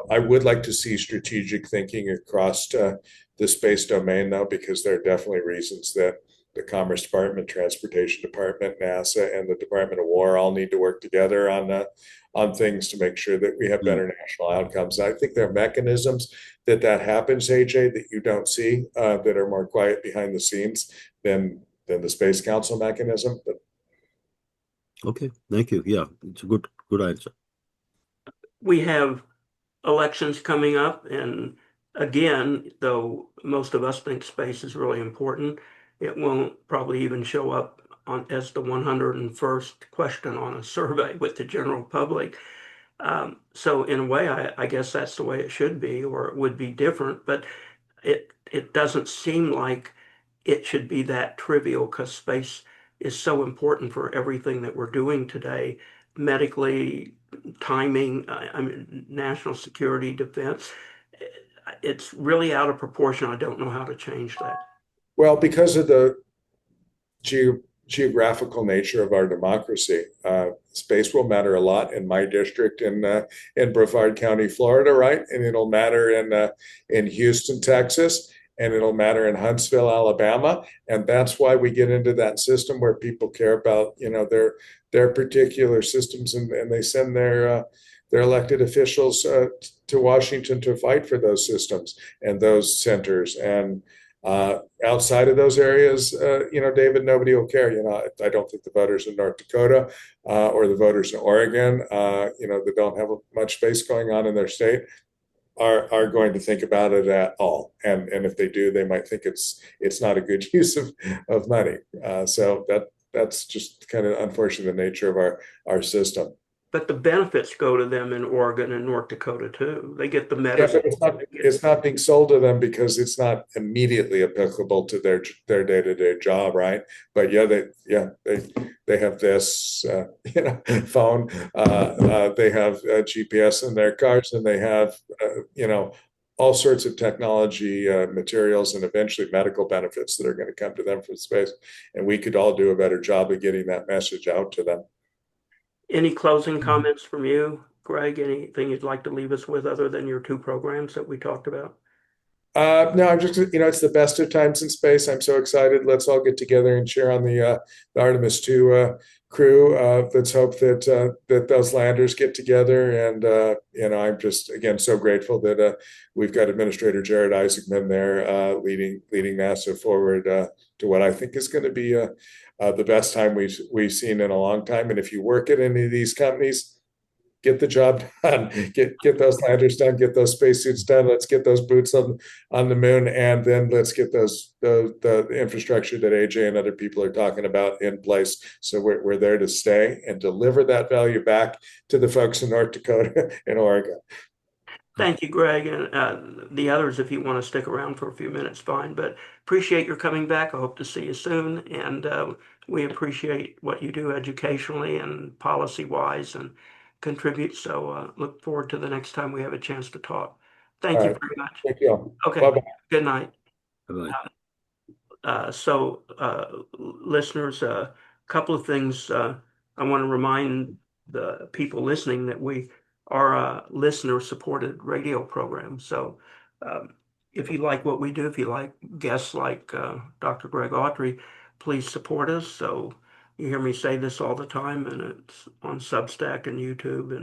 I would like to see strategic thinking across the space domain, though, because there are definitely reasons that the Commerce Department, Transportation Department, NASA, and the Department of War all need to work together on things to make sure that we have better national outcomes. I think there are mechanisms that happens, AJ, that you don't see that are more quiet behind the scenes than the Space Council mechanism. But okay, thank you. Yeah, it's a good answer. We have elections coming up, and again, though most of us think space is really important, it won't probably even show up as the 101st question on a survey with the general public. So in a way, I guess that's the way it should be, or it would be different, but it doesn't seem like it should be that trivial, because space is so important for everything that we're doing today, medically, timing, national security, defense. It's really out of proportion. I don't know how to change that. Well, because of the geographical nature of our democracy, space will matter a lot in my district in Brevard County, Florida, right? And it'll matter in Houston, Texas, and it'll matter in Huntsville, Alabama. And that's why we get into that system where people care about, their particular systems, and they send their elected officials to Washington to fight for those systems and those centers. And outside of those areas, David, nobody will care. I don't think the voters in North Dakota or the voters in Oregon, that don't have much space going on in their state, are going to think about it at all. And if they do, they might think it's not a good use of money. So that's just kind of unfortunate the nature of our system. But the benefits go to them in Oregon and North Dakota too. They get the medicine. Yeah, but it's not being sold to them because it's not immediately applicable to their day-to-day job, right? But they have this phone. They have GPS in their cars, and they have all sorts of technology materials and eventually medical benefits that are going to come to them from space. And we could all do a better job of getting that message out to them. Any closing comments from you, Greg? Anything you'd like to leave us with other than your two programs that we talked about? No, I'm just, it's the best of times in space. I'm so excited. Let's all get together and cheer on the Artemis II crew. Let's hope that those landers get together. And, I'm just, again, so grateful that we've got Administrator Jared Isaacman there leading NASA forward to what I think is going to be the best time we've seen in a long time. And if you work at any of these companies, get the job done, get those landers done, get those spacesuits done. Let's get those boots on the moon, and then let's get the infrastructure that AJ and other people are talking about in place. So we're there to stay and deliver that value back to the folks in North Dakota and Oregon. Thank you, Greg, and the others, if you want to stick around for a few minutes, fine. But appreciate your coming back. I hope to see you soon, and we appreciate what you do educationally and policy-wise and contribute. So look forward to the next time we have a chance to talk. Thank All you right. very much. Thank you all. Okay. Bye-bye. Good night. Bye-bye. Listeners, a couple of things I want to remind the people listening that we are a listener-supported radio program. So if you like what we do, if you like guests like Dr. Greg Autry, please support us. So you hear me say this all the time, and it's on Substack and YouTube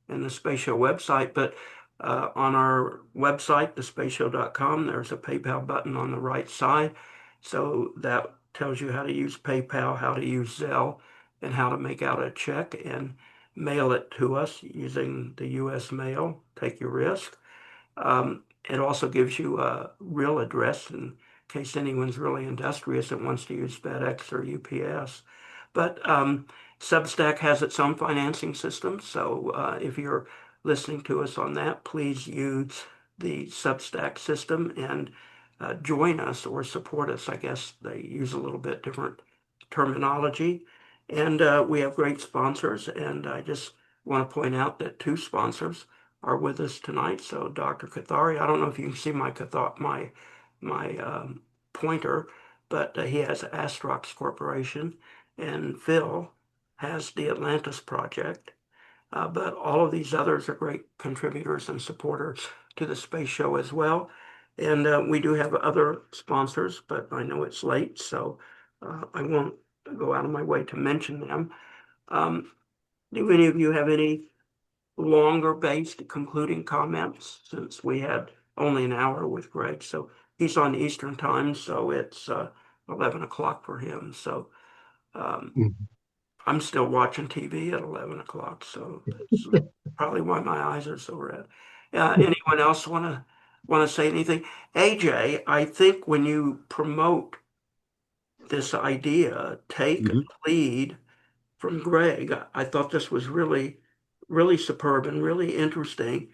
and the Space Show website. But on our website, thespaceshow.com, there's a PayPal button on the right side. So that tells you how to use PayPal, how to use Zelle, and how to make out a check and mail it to us using the U.S. mail. Take your risk. It also gives you a real address in case anyone's really industrious and wants to use FedEx or UPS. But Substack has its own financing system. So if you're listening to us on that, please use the Substack system and join us or support us. I guess they use a little bit different terminology. And we have great sponsors. And I just want to point out that two sponsors are with us tonight. So Dr. Cathari, I don't know if you can see my pointer, but he has Astrox Corporation, and Phil has the Atlantis Project. But all of these others are great contributors and supporters to the space show as well. And we do have other sponsors, but I know it's late, so I won't go out of my way to mention them. Do any of you have any longer based concluding comments, since we had only an hour with Greg? So he's on Eastern time, so it's 11 o'clock for him. So I'm still watching TV at 11 o'clock, so that's probably why my eyes are so red. Anyone else want to say anything? AJ, I think when you promote this idea, take Mhm. lead from Greg, I thought this was really, really superb and really interesting,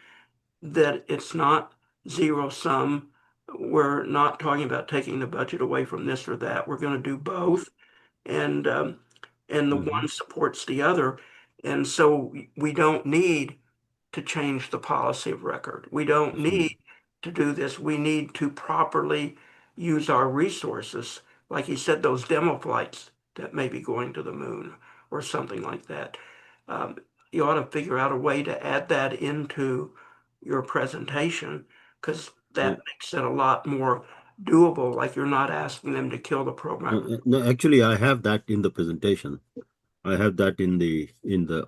that it's not zero sum. We're not talking about taking the budget away from this or that. We're going to do both. And the Mhm. one supports the other. And so we don't need to change the policy of record. We don't need to do this. We need to properly use our resources. Like he said, those demo flights that may be going to the moon or something like that. Um, you ought to figure out a way to add that into your presentation, because that makes it a lot more doable. Like you're not asking them to kill the program. No, actually, I have that in the presentation. I have that in the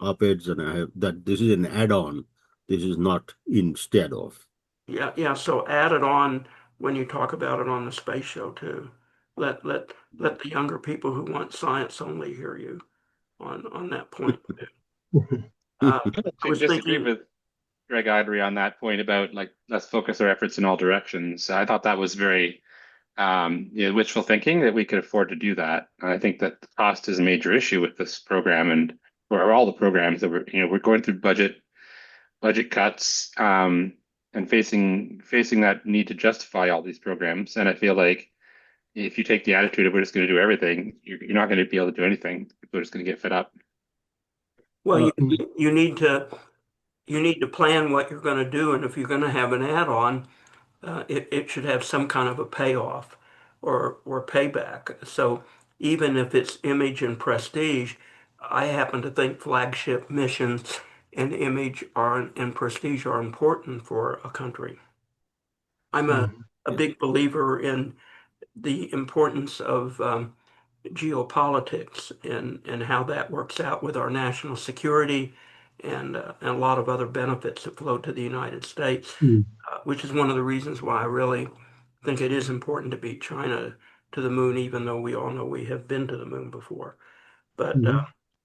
op-eds, and I have that this is an add-on. This is not instead of. Yeah, yeah. So add it on when you talk about it on the space show too. Let the younger people who want science only hear you on that point. I I was disagree thinking, with Greg Idry on that point about like let's focus our efforts in all directions. I thought that was very wishful thinking that we could afford to do that. I think that the cost is a major issue with this program and for all the programs that we're going through budget cuts and facing that need to justify all these programs. And I feel like if you take the attitude of we're just going to do everything, you're not going to be able to do anything. People are just going to get fed up. well, Uh, you need to plan what you're going to do, and if you're going to have an add-on, it should have some kind of a payoff or payback. So even if it's image and prestige, I happen to think flagship missions and image and prestige are important for a country. I'm a big believer in the importance of geopolitics and how that works out with our national security and a lot of other benefits that flow to the United States, which is one of the reasons why I really think it is important to beat China to the moon, even though we all know we have been to the moon before. But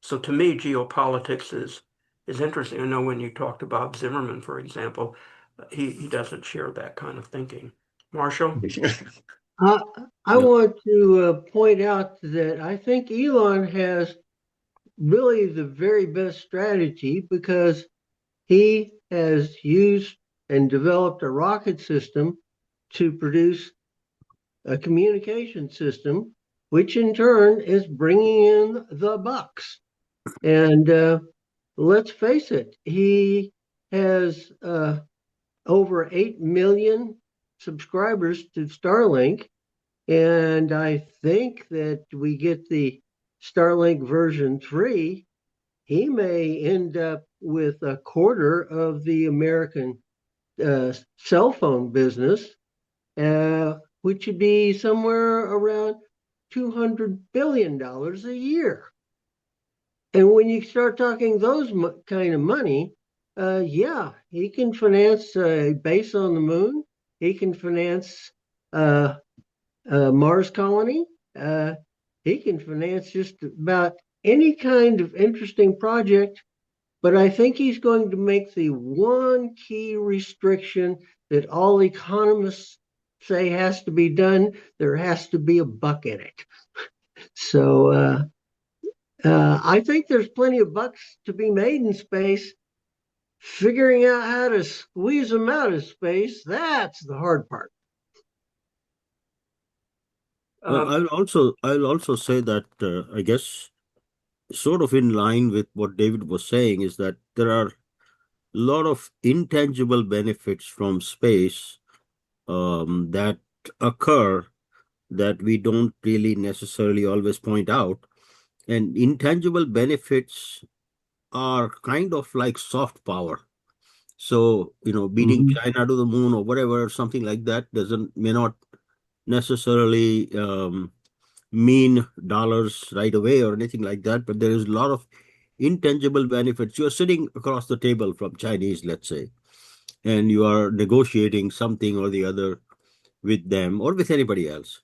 so to me, geopolitics is interesting. I know when you talk to Bob Zimmerman, for example, he doesn't share that kind of thinking. Marshall? I, I want to point out that I think Elon has really the very best strategy because he has used and developed a rocket system to produce a communication system, which in turn is bringing in the bucks. And let's face it, he has over 8 million subscribers to Starlink. And I think that we get the Starlink version 3, he may end up with a quarter of the American cell phone business, which would be somewhere around $200 billion a year. And when you start talking those kind of money, yeah, he can finance a base on the moon. He can finance Mars colony. He can finance just about any kind of interesting project. But I think he's going to make the one key restriction that all economists say has to be done. There has to be a buck in it. So I think there's plenty of bucks to be made in space. Figuring out how to squeeze them out of space, that's the hard part. I'll also say that I guess sort of in line with what David was saying is that there are a lot of intangible benefits from space that occur that we don't really necessarily always point out. And intangible benefits are kind of like soft power. So, beating China to the moon or whatever, something like that may not necessarily mean dollars right away or anything like that, but there is a lot of intangible benefits. You're sitting across the table from Chinese, let's say, and you are negotiating something or the other with them or with anybody else.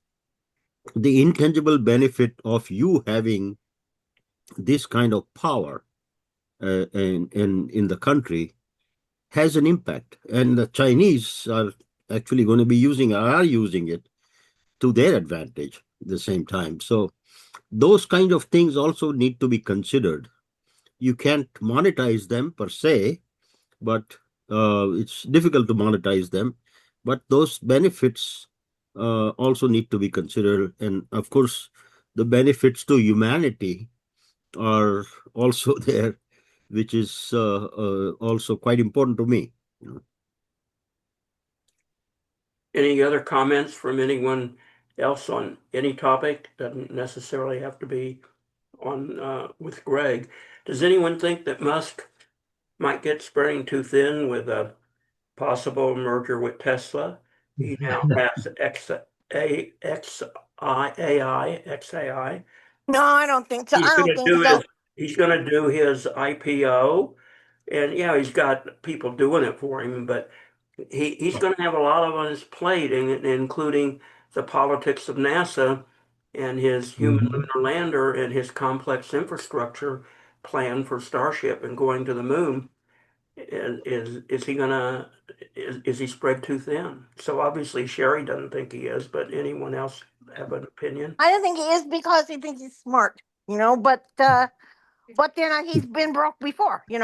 The intangible benefit of you having this kind of power in the country has an impact, and the Chinese are actually going to be are using it to their advantage at the same time. So those kind of things also need to be considered. You can't monetize them per se, but it's difficult to monetize them. But those benefits also need to be considered. And of course, the benefits to humanity are also there, which is also quite important to me. Any other comments from anyone else on any topic? Doesn't necessarily have to be on with Greg. Does anyone think that Musk might get spreading too thin with a possible merger with Tesla? He now has XAI. No, I don't think so. He's I going don't to think do so. he's going to do his IPO, and yeah, he's got people doing it for him, but he's going to have a lot on his plate, including the politics of NASA and his human lunar lander and his complex infrastructure plan for Starship and going to the moon. Is he gonna is he spread too thin? So obviously Sherry doesn't think he is, but anyone else have an opinion? I don't think he is because he thinks he's smart, but then he's been broke before. He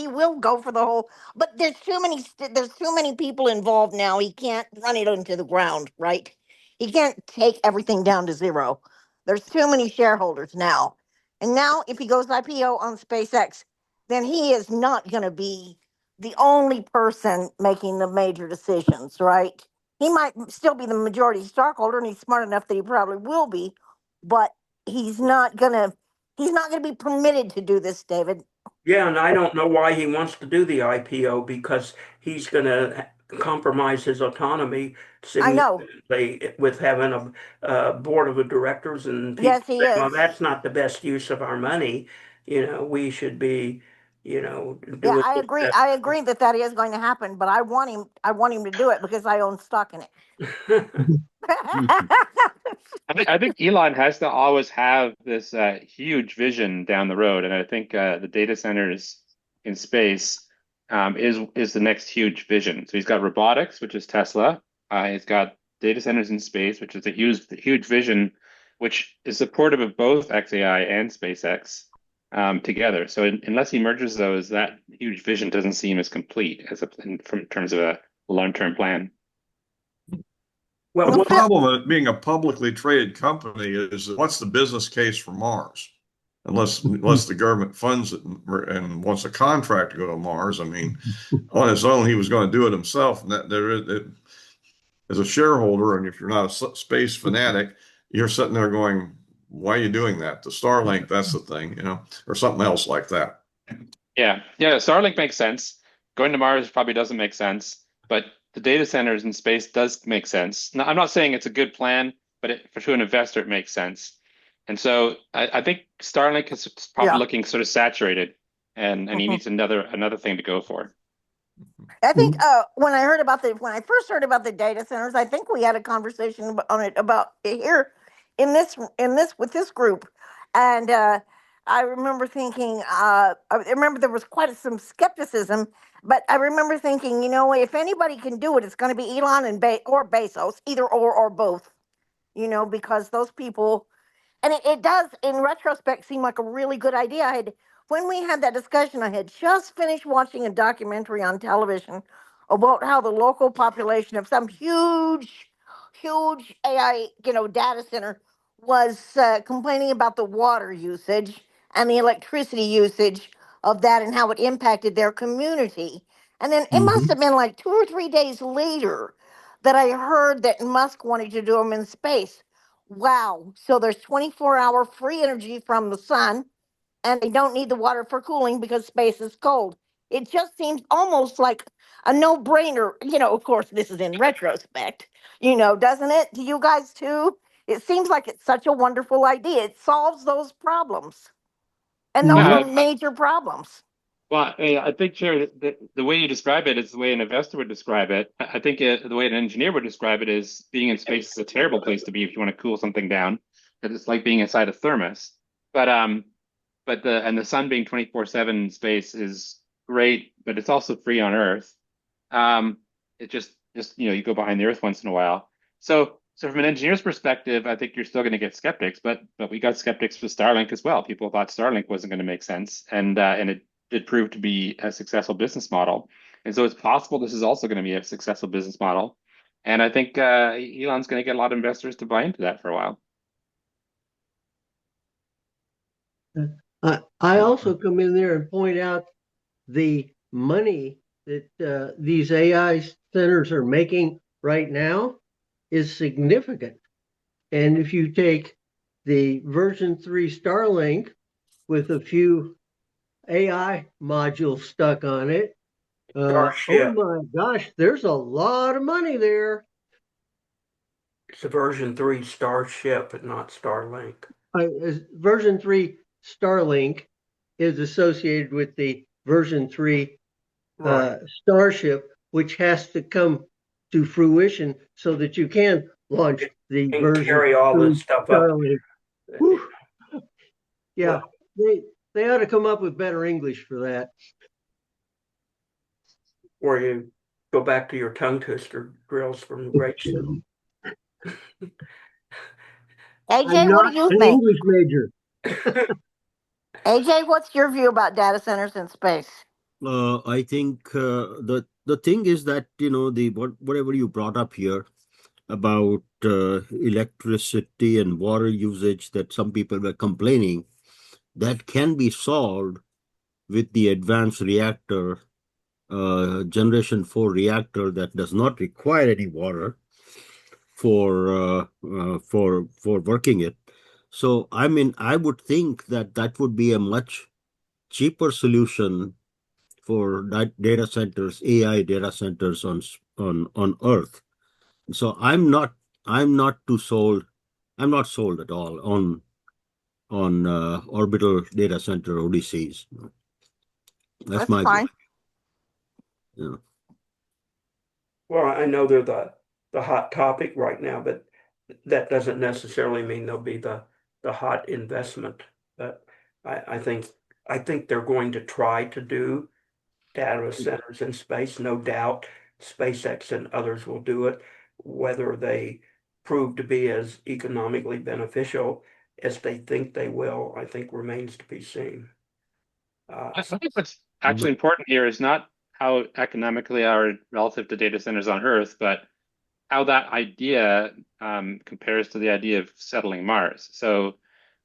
will go for the whole. But there's too many people involved now. He can't run it into the ground, right? He can't take everything down to zero. There's too many shareholders now, and now if he goes IPO on SpaceX, then he is not going to be the only person making the major decisions, right? He might still be the majority stockholder, and he's smart enough that he probably will be, but he's not gonna he's not going to be permitted to do this, David. Yeah, and I don't know why he wants to do the IPO because he's going to compromise his autonomy I know. significantly with having a board of directors and people Yes, he saying, is. well, that's not the best use of our money. We should be, Yeah, doing I what's agree. best. I agree that is going to happen, but I want him. I want him to do it because I own stock in it. I think Elon has to always have this huge vision down the road, and I think the data centers in space is the next huge vision. So he's got robotics, which is Tesla. He's got data centers in space, which is a huge vision, which is supportive of both XAI and SpaceX together. So unless he merges those, that huge vision doesn't seem as complete as in terms of a long-term plan. Well, The what, problem of it being a publicly traded company is that what's the business case for Mars? Unless the government funds it and wants a contract to go to Mars. I mean, on his own, he was going to do it himself. And as a shareholder, and if you're not a space fanatic, you're sitting there going, why are you doing that? The Starlink, that's the thing, or something else like that. Yeah. Starlink makes sense. Going to Mars probably doesn't make sense, but the data centers in space does make sense. Now, I'm not saying it's a good plan, but to an investor, it makes sense. And so I think Starlink is probably looking sort of saturated, and he needs another thing to go for. I think when I first heard about the data centers, I think we had a conversation on it about here in this with this group, and I remember thinking I remember there was quite some skepticism, but I remember thinking, if anybody can do it, it's going to be Elon and or Bezos, either or both, because those people. And it does, in retrospect, seem like a really good idea. When we had that discussion, I had just finished watching a documentary on television about how the local population of some huge AI, data center was complaining about the water usage and the electricity usage of that and how it impacted their community. And then it must have been like 2 or 3 days later that I heard that Musk wanted to do them in space. Wow. So there's 24-hour free energy from the sun, and they don't need the water for cooling because space is cold. It just seems almost like a no-brainer. Of course, this is in retrospect, doesn't it? To you guys too? It seems like it's such a wonderful idea. It solves those problems. And those are major problems. Well, I think, Chair, the way you describe it is the way an investor would describe it. I think the way an engineer would describe it is being in space is a terrible place to be if you want to cool something down, because it's like being inside a thermos. But the sun being 24/7 in space is great, but it's also free on Earth. It just you go behind the Earth once in a while. So from an engineer's perspective, I think you're still going to get skeptics, but we got skeptics with Starlink as well. People thought Starlink wasn't going to make sense, and it did prove to be a successful business model. And so it's possible this is also going to be a successful business model. And I think Elon's going to get a lot of investors to buy into that for a while. I also come in there and point out the money that these AI centers are making right now is significant. And if you take the version 3 Starlink with a few AI modules stuck on it, oh my gosh, there's a lot of money there. It's a version 3 Starship, but not Starlink. Version 3 Starlink is associated with the version 3 Starship, which has to come to fruition so that you can launch the and version carry all this stuff Starlink. up. Yeah, they ought to come up with better English for that. Or you go back to your tongue twister drills from grade school. AJ, what do you an think? English major. AJ, what's your view about data centers in space? I think the thing is that whatever you brought up here about electricity and water usage that some people were complaining, that can be solved with the advanced reactor, generation 4 reactor that does not require any water for working it. So I mean, I would think that would be a much cheaper solution for data centers, AI data centers on Earth. So I'm not too sold. I'm not sold at all on orbital data center ODCs. That's my fine. view. Well, I know they're the hot topic right now, but that doesn't necessarily mean they'll be the hot investment. But I think they're going to try to do data centers in space. No doubt SpaceX and others will do it. Whether they prove to be as economically beneficial as they think they will, I think remains to be seen. I think what's actually important here is not how economically are relative to data centers on Earth, but how that idea compares to the idea of settling Mars. So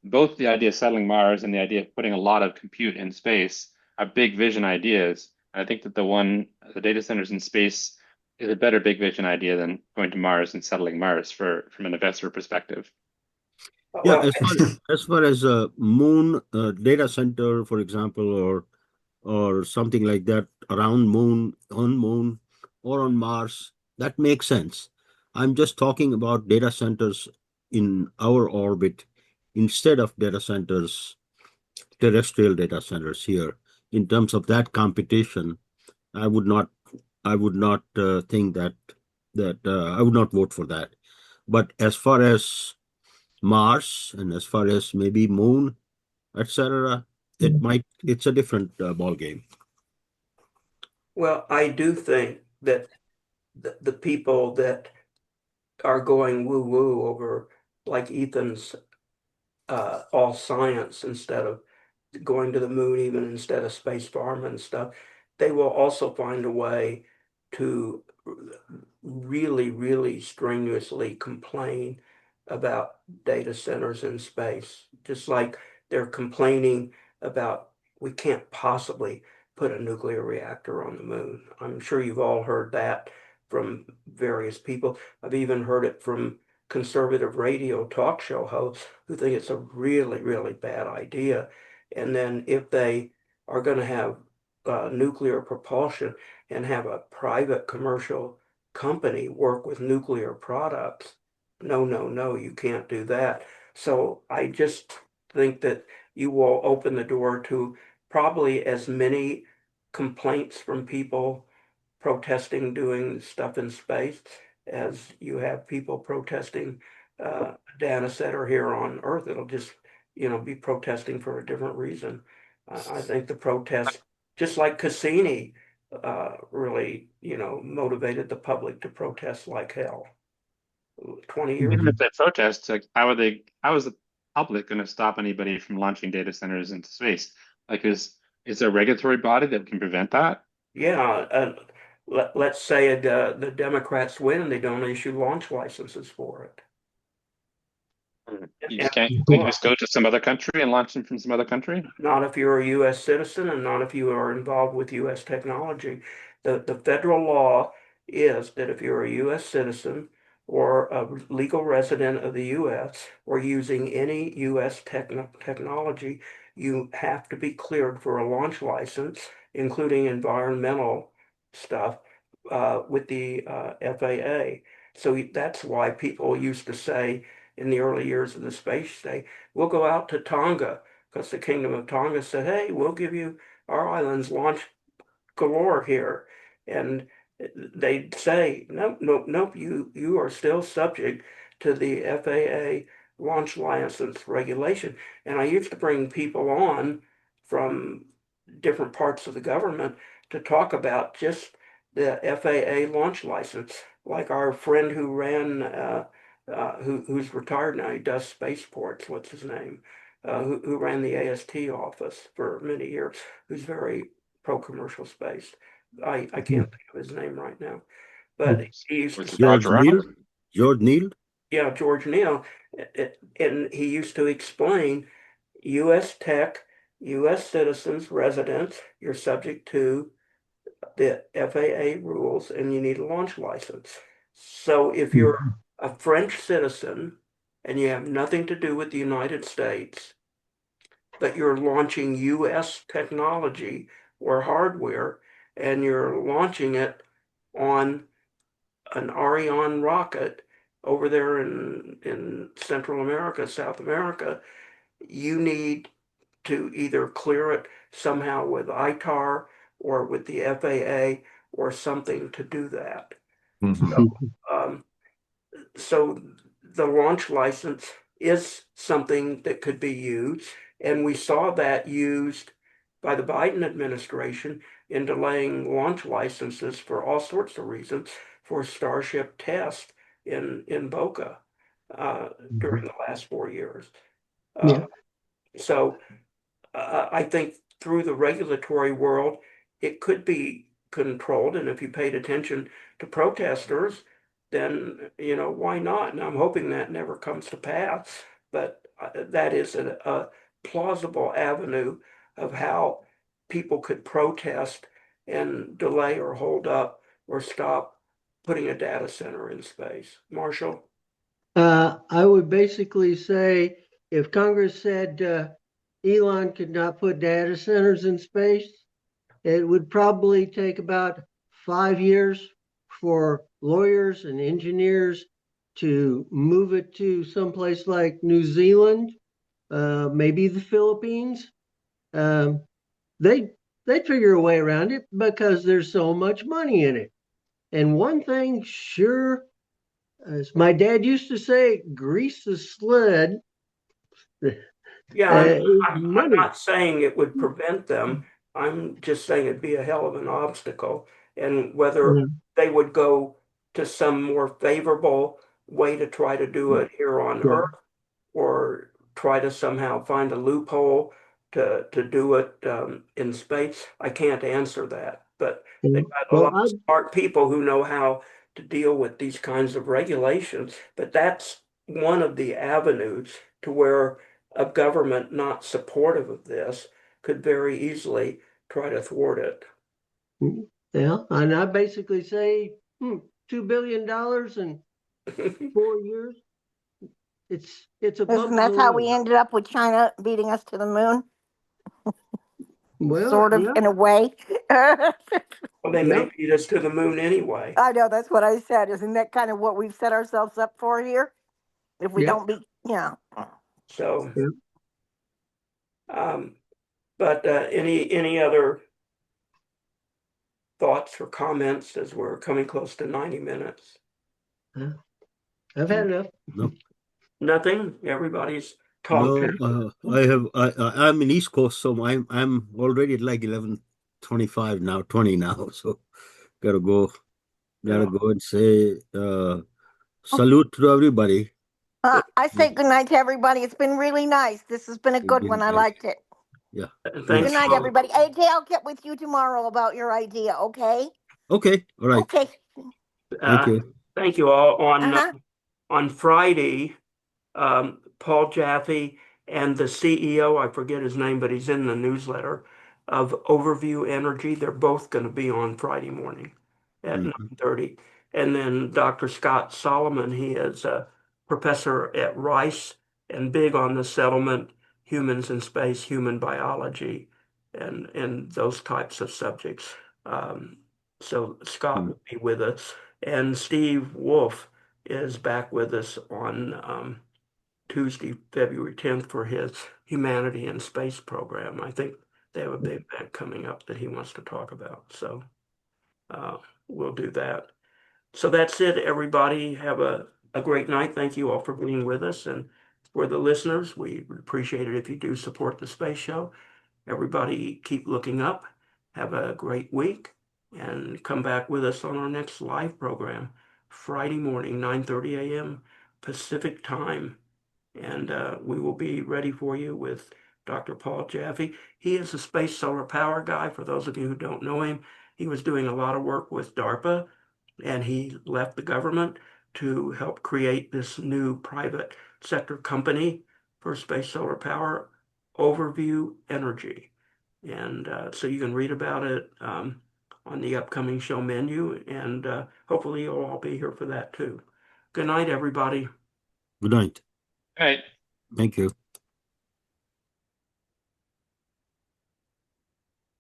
both the idea of settling Mars and the idea of putting a lot of compute in space are big vision ideas. And I think that the data centers in space is a better big vision idea than going to Mars and settling Mars from an investor perspective. Yeah, Well, as far as a moon data center, for example, or something like that around moon, on moon, or on Mars, that makes sense. I'm just talking about data centers in our orbit instead of data centers, terrestrial data centers here. In terms of that competition, I would not, think that I would not vote for that. But as far as Mars and as far as maybe Moon, etc., it's a different ball game. well, I do think that the people that are going woo woo over, like Ethan's all science instead of going to the moon, even instead of space farm and stuff, they will also find a way to really, really strenuously complain about data centers in space, just like they're complaining about we can't possibly put a nuclear reactor on the moon. I'm sure you've all heard that from various people. I've even heard it from conservative radio talk show hosts who think it's a really, really bad idea. And then if they are going to have nuclear propulsion and have a private commercial company work with nuclear products, no, no, no, you can't do that. So I just think that you will open the door to probably as many complaints from people protesting doing stuff in space as you have people protesting data center here on Earth. It'll just, be protesting for a different reason. I think the protest, just like Cassini, really, motivated the public to protest like hell 20 years. Even if they protest, like how is the public going to stop anybody from launching data centers into space? Like, is there a regulatory body that can prevent that? Yeah, let's say the Democrats win and they don't issue launch licenses for it. You And just can't just go to some other country and launch them from some other country? not if you're a U.S. citizen and not if you are involved with U.S. technology. The federal law is that if you're a U.S. citizen or a legal resident of the U.S. or using any U.S. technology, you have to be cleared for a launch license, including environmental stuff, with the FAA. So that's why people used to say in the early years of the space station, we'll go out to Tonga because the Kingdom of Tonga said, hey, we'll give you our islands launch galore here. And they'd say, nope, nope, nope, you are still subject to the FAA launch license regulation. And I used to bring people on from different parts of the government to talk about just the FAA launch license, like our friend who ran who's retired now, he does spaceports, what's his name? Who ran the AST office for many years, who's very pro-commercial space. I can't think of his name right now, but he used to Was it say, George Arnold? George Neal? yeah, George Neal, and he used to explain U.S. tech, U.S. citizens, residents, you're subject to the FAA rules and you need a launch license. So if you're a French citizen and you have nothing to do with the United States, but you're launching US technology or hardware and you're launching it on an Ariane rocket over there in Central America, South America, you need to either clear it somehow with ITAR or with the FAA or something to do that. Um, so the launch license is something that could be used, and we saw that used by the Biden administration in delaying launch licenses for all sorts of reasons for Starship tests in Boca during the last 4 years. Yeah. So I think through the regulatory world, it could be controlled. And if you paid attention to protesters, then, why not? And I'm hoping that never comes to pass. But that is a plausible avenue of how people could protest and delay or hold up or stop putting a data center in space. Marshall? I would basically say if Congress said Elon could not put data centers in space, it would probably take about 5 years for lawyers and engineers to move it to someplace like New Zealand, maybe the Philippines. Um, they they figure a way around it because there's so much money in it. And one thing sure, as my dad used to say, grease the sled. Yeah, I'm Money. not saying it would prevent them. I'm just saying it'd be a hell of an obstacle. And whether Yeah, they would go to some more favorable way to try to do it here on yeah. Earth or try to somehow find a loophole to do it in space, I can't answer that. But they've got a Well, lot of smart people who know how to deal with these kinds of regulations. But that's one of the avenues to where a government not supportive of this could very easily try to thwart it. yeah, and I basically say $2 billion in 4 years. It's Isn't above the that how we limit. ended up with China beating us to the moon? Well, Sort of, yeah, in a way. I Well, they may yep, beat us to the moon anyway. know, that's what I said. Isn't that kind of what we've set ourselves up for here? If we yep, don't be, yeah. So, yep. um, but any other thoughts or comments as we're coming close to 90 minutes? I've had enough. No, Nothing. Everybody's talked. I'm in East Coast, so I'm already at like 11:25 now, 20 now. So gotta go, Yeah. and say salute to everybody. I say good night to everybody. It's been really nice. This has been a good one. I liked it. Yeah. Good Thanks. Yes. night, everybody. AJ, I'll get with you tomorrow about your idea, okay? Okay. All right. Okay. Thank Uh, you. thank you all. Uh-huh. On Friday, Paul Jaffe and the CEO, I forget his name, but he's in the newsletter of Overview Energy. They're both going to be on Friday morning at Mhm. 9:30. And then Dr. Scott Solomon, he is a professor at Rice and big on the settlement, humans in space, human biology, and those types of subjects. Um, so Scott Mm. will be with us. And Steve Wolf is back with us on Tuesday, February 10th for his Humanity in Space program. I think they have a big event coming up that he wants to talk about. So uh, we'll do that. So that's it, everybody. Have a great night. Thank you all for being with us. And for the listeners, we would appreciate it if you do support the space show. Everybody keep looking up. Have a great week and come back with us on our next live program, Friday morning, 9:30 a.m. Pacific time. And we will be ready for you with Dr. Paul Jaffe. He is a space solar power guy. For those of you who don't know him, he was doing a lot of work with DARPA and he left the government to help create this new private sector company for space solar power, Overview Energy. And so you can read about it on the upcoming show menu, and hopefully you'll all be here for that too. Good night, everybody. Good night. Right. Thank you.